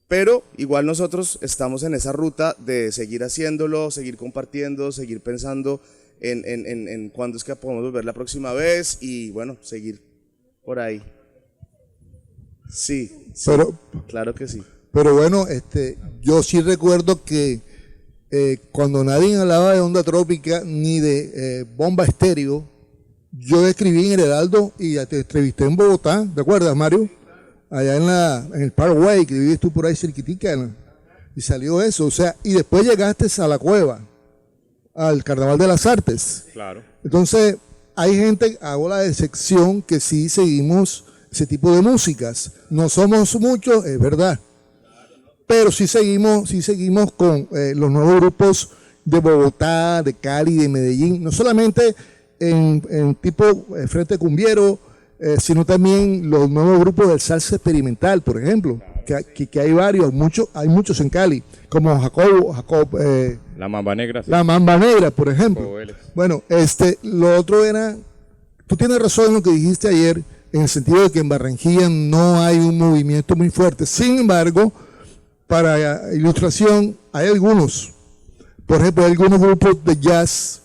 Pero igual nosotros estamos en esa ruta de seguir haciéndolo, seguir compartiendo, seguir pensando en cuándo es que podemos volver la próxima vez, y bueno, seguir por ahí. Sí, pero, claro que sí. Pero bueno, yo sí recuerdo que cuando nadie hablaba de Onda Trópica ni de Bomba Estéreo, yo escribí en el Heraldo y te entrevisté en Bogotá, ¿te acuerdas, Mario? Allá en el Parkway, que vives tú por ahí cerquitica, ¿no? Y salió eso, o sea, y después llegaste a la Cueva, al Carnaval de las Artes. Claro. Entonces, hay gente, hago la excepción, que sí seguimos ese tipo de músicas. No somos muchos, es verdad, pero sí seguimos con los nuevos grupos de Bogotá, de Cali, de Medellín. No solamente en tipo Frente Cumbiero, sino también los nuevos grupos del salsa experimental, por ejemplo, que hay varios, hay muchos en Cali, como Jacob La Mamba Negra. Sí. La Mamba Negra, por ejemplo. Joveles. Bueno, lo otro era, tú tienes razón en lo que dijiste ayer, en el sentido de que en Barranquilla no hay un movimiento muy fuerte. Sin embargo, para ilustración, hay algunos. Por ejemplo, hay algunos grupos de jazz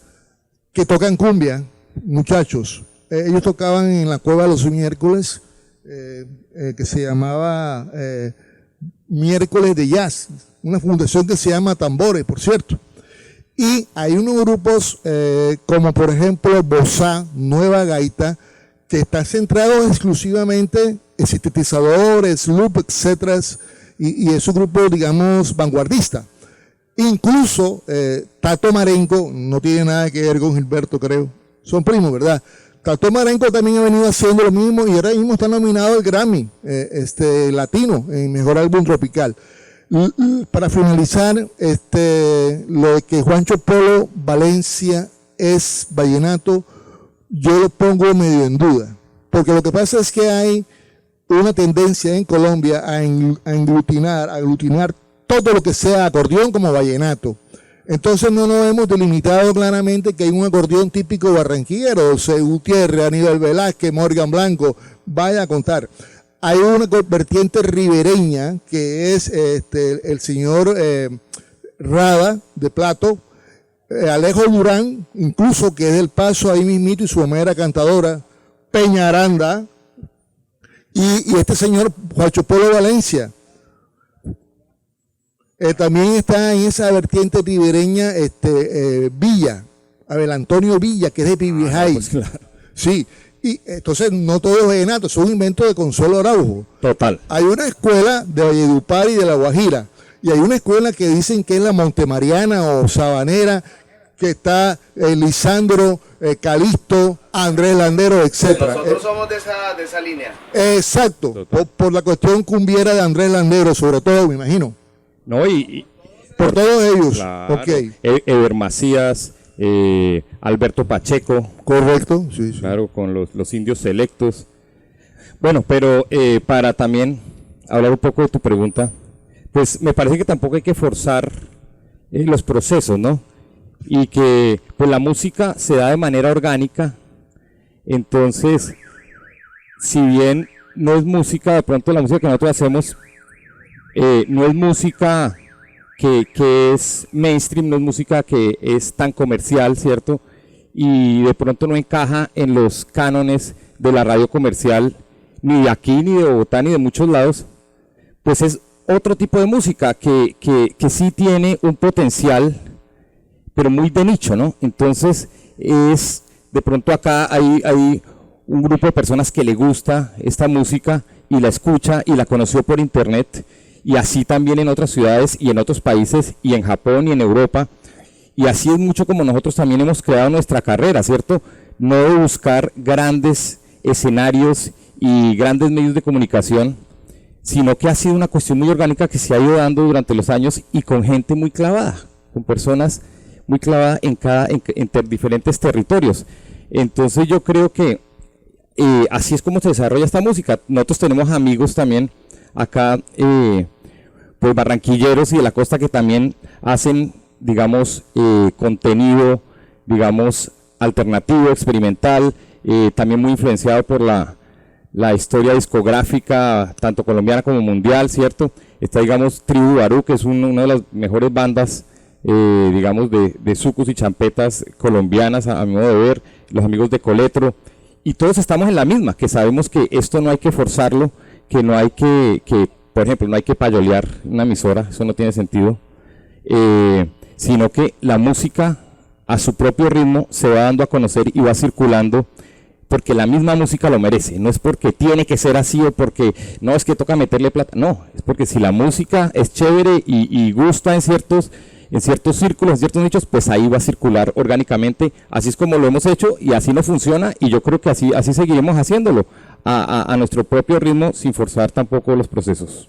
que tocan cumbia, muchachos. Ellos tocaban en la Cueva de los Miércoles, que se llamaba Miércoles de Jazz, una fundación que se llama Tambores, por cierto. Y hay unos grupos como por ejemplo Bossa, Nueva Gaita, que están centrados exclusivamente en sintetizadores, loop, etcétera, y es un grupo, digamos, vanguardista. Incluso Tato Marenco, no tiene nada que ver con Gilberto, creo, son primos, ¿verdad? Tato Marenco también ha venido haciendo lo mismo y ahora mismo está nominado al Grammy latino en Mejor Álbum Tropical. Para finalizar, lo de que Juancho Polo Valencia es vallenato, yo lo pongo medio en duda, porque lo que pasa es que hay una tendencia en Colombia a aglutinar todo lo que sea acordeón como vallenato. Entonces no nos hemos delimitado claramente que hay un acordeón típico barranquillero, José Gutiérrez, Aníbal Velázquez, Morgan Blanco, vaya a contar. Hay una vertiente ribereña que es el señor Rada de Plato, Alejo Durán, incluso que es del Paso ahí mismito y su mamá era cantadora, Peña Aranda, y este señor Juancho Polo Valencia. También está en esa vertiente ribereña Villa, Abel Antonio Villa, que es de Pibijay. Pues claro. Sí, y entonces no todo es vallenato, es un invento de Consuelo Araujo. Total. Hay una escuela de Valledupar y de La Guajira, y hay una escuela que dicen que es la Montemariana o Sabanera, que está Lisandro, Calixto, Andrés Landero, etc. Nosotros somos de esa línea. Exacto, por la cuestión cumbiera de Andrés Landero, sobre todo, me imagino. No, y por todos ellos. claro, Ok. Eber Macías, Alberto Pacheco. Correcto, sí, sí. Claro, con los indios selectos. Bueno, pero para también hablar un poco de tu pregunta, pues me parece que tampoco hay que forzar los procesos, ¿no? Y que pues la música se da de manera orgánica. Entonces, si bien no es música, de pronto la música que nosotros hacemos no es música que es mainstream, no es música que es tan comercial, ¿cierto? Y de pronto no encaja en los cánones de la radio comercial, ni de aquí, ni de Bogotá, ni de muchos lados, pues es otro tipo de música que sí tiene un potencial, pero muy de nicho, ¿no? Entonces, de pronto acá hay un grupo de personas que le gusta esta música y la escucha y la conoció por internet, y así también en otras ciudades y en otros países y en Japón y en Europa, y así es mucho como nosotros también hemos creado nuestra carrera, ¿cierto? No de buscar grandes escenarios y grandes medios de comunicación, sino que ha sido una cuestión muy orgánica que se ha ido dando durante los años y con gente muy clavada, con personas muy clavadas en diferentes territorios. Entonces yo creo que así es como se desarrolla esta música. Nosotros tenemos amigos también acá, pues barranquilleros y de la costa, que también hacen, digamos, contenido, digamos, alternativo, experimental, también muy influenciado por la historia discográfica, tanto colombiana como mundial, ¿cierto? Está, digamos, Tribu Barú, que es una de las mejores bandas, digamos, de sucus y champetas colombianas, a mi modo de ver, los amigos de Coletro, y todos estamos en la misma, que sabemos que esto no hay que forzarlo, que no hay que por ejemplo, no hay que payolear una emisora, eso no tiene sentido, sino que la música a su propio ritmo se va dando a conocer y va circulando, porque la misma música lo merece, no es porque tiene que ser así o porque no es que toca meterle plata, no, es porque si la música es chévere y gusta en ciertos círculos, en ciertos nichos, pues ahí va a circular orgánicamente. Así es como lo hemos hecho y así no funciona, y yo creo que así seguiremos haciéndolo a nuestro propio ritmo, sin forzar tampoco los procesos.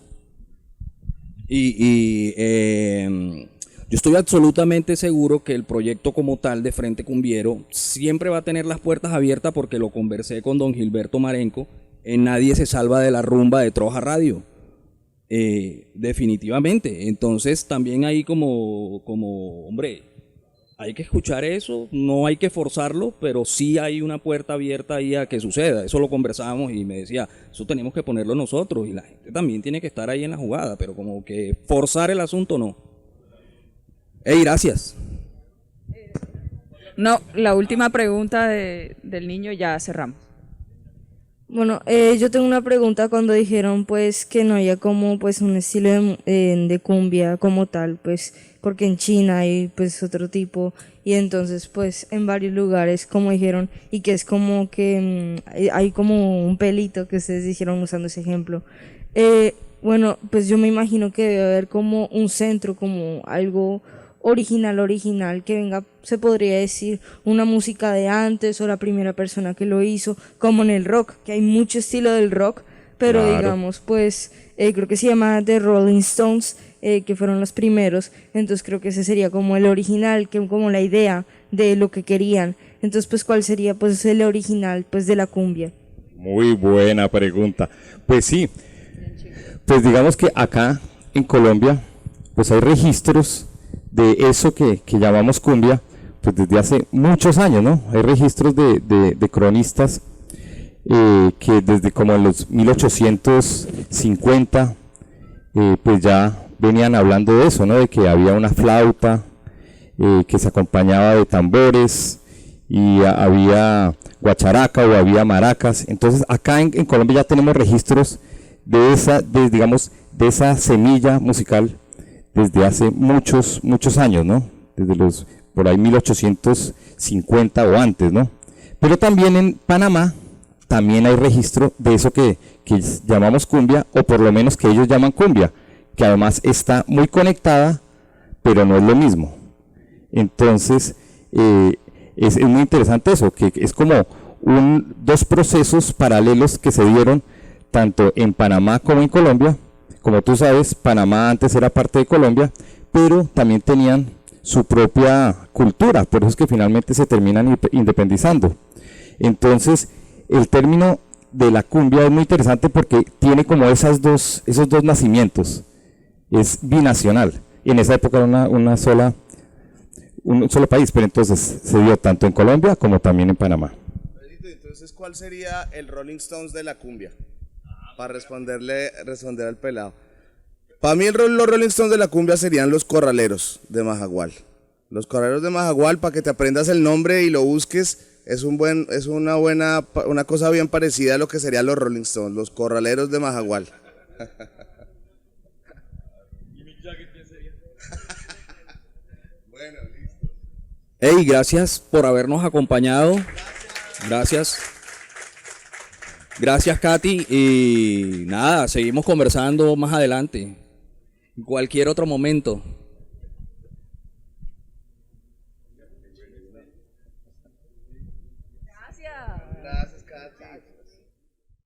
Yo estoy absolutamente seguro que el proyecto como tal de Frente Cumbiero siempre va a tener las puertas abiertas porque lo conversé con don Gilberto Marenco en Nadie se salva de la rumba de Troja Radio. Definitivamente. Entonces también ahí hombre, hay que escuchar eso, no hay que forzarlo, pero sí hay una puerta abierta ahí a que suceda. Eso lo conversábamos y me decía, eso tenemos que ponerlo nosotros y la gente también tiene que estar ahí en la jugada, pero como que forzar el asunto no. Ey, gracias. No, la última pregunta del niño ya cerramos. Bueno, yo tengo una pregunta cuando dijeron pues que no había como pues un estilo de cumbia como tal, pues porque en China hay pues otro tipo y entonces pues en varios lugares como dijeron y que es como que hay como un pelito que ustedes dijeron usando ese ejemplo. Bueno, pues yo me imagino que debe haber como un centro, como algo original, que venga, se podría decir, una música de antes o la primera persona que lo hizo, como en el rock, que hay mucho estilo del rock, pero Claro. digamos, pues, creo que se llama The Rolling Stones, que fueron los primeros, entonces creo que ese sería como el original, que como la idea de lo que querían, entonces pues, ¿cuál sería pues el original pues de la cumbia? Muy buena pregunta. Pues sí, pues digamos que acá en Colombia, pues hay registros de eso que llamamos cumbia, pues desde hace muchos años, ¿no? Hay registros de cronistas que desde como en los 1850, pues ya venían hablando de eso, ¿no? De que había una flauta que se acompañaba de tambores y había guacharaca o había maracas. Entonces acá en Colombia ya tenemos registros de digamos, de esa semilla musical desde hace muchos años, ¿no? Desde los, por ahí 1850 o antes, ¿no? Pero también en Panamá, también hay registro de eso que llamamos cumbia, o por lo menos que ellos llaman cumbia, que además está muy conectada, pero no es lo mismo. Entonces, es muy interesante eso, que es como dos procesos paralelos que se dieron tanto en Panamá como en Colombia. Como tú sabes, Panamá antes era parte de Colombia, pero también tenían su propia cultura, por eso es que finalmente se terminan independizando. Entonces, el término de la cumbia es muy interesante porque tiene como esos dos nacimientos, es binacional. Y en esa época era un solo país, pero entonces se dio tanto en Colombia como también en Panamá. Entonces, ¿cuál sería el Rolling Stones de la cumbia? Para responder al pelado. Para mí los Rolling Stones de la cumbia serían los Corraleros de Majagual. Los Corraleros de Majagual, para que te aprendas el nombre y lo busques, es una cosa bien parecida a lo que serían los Rolling Stones, los Corraleros de Majagual. Bueno, listo. Hey, gracias por habernos acompañado. Gracias. Gracias, Katy. Y nada, seguimos conversando más adelante. En cualquier otro momento.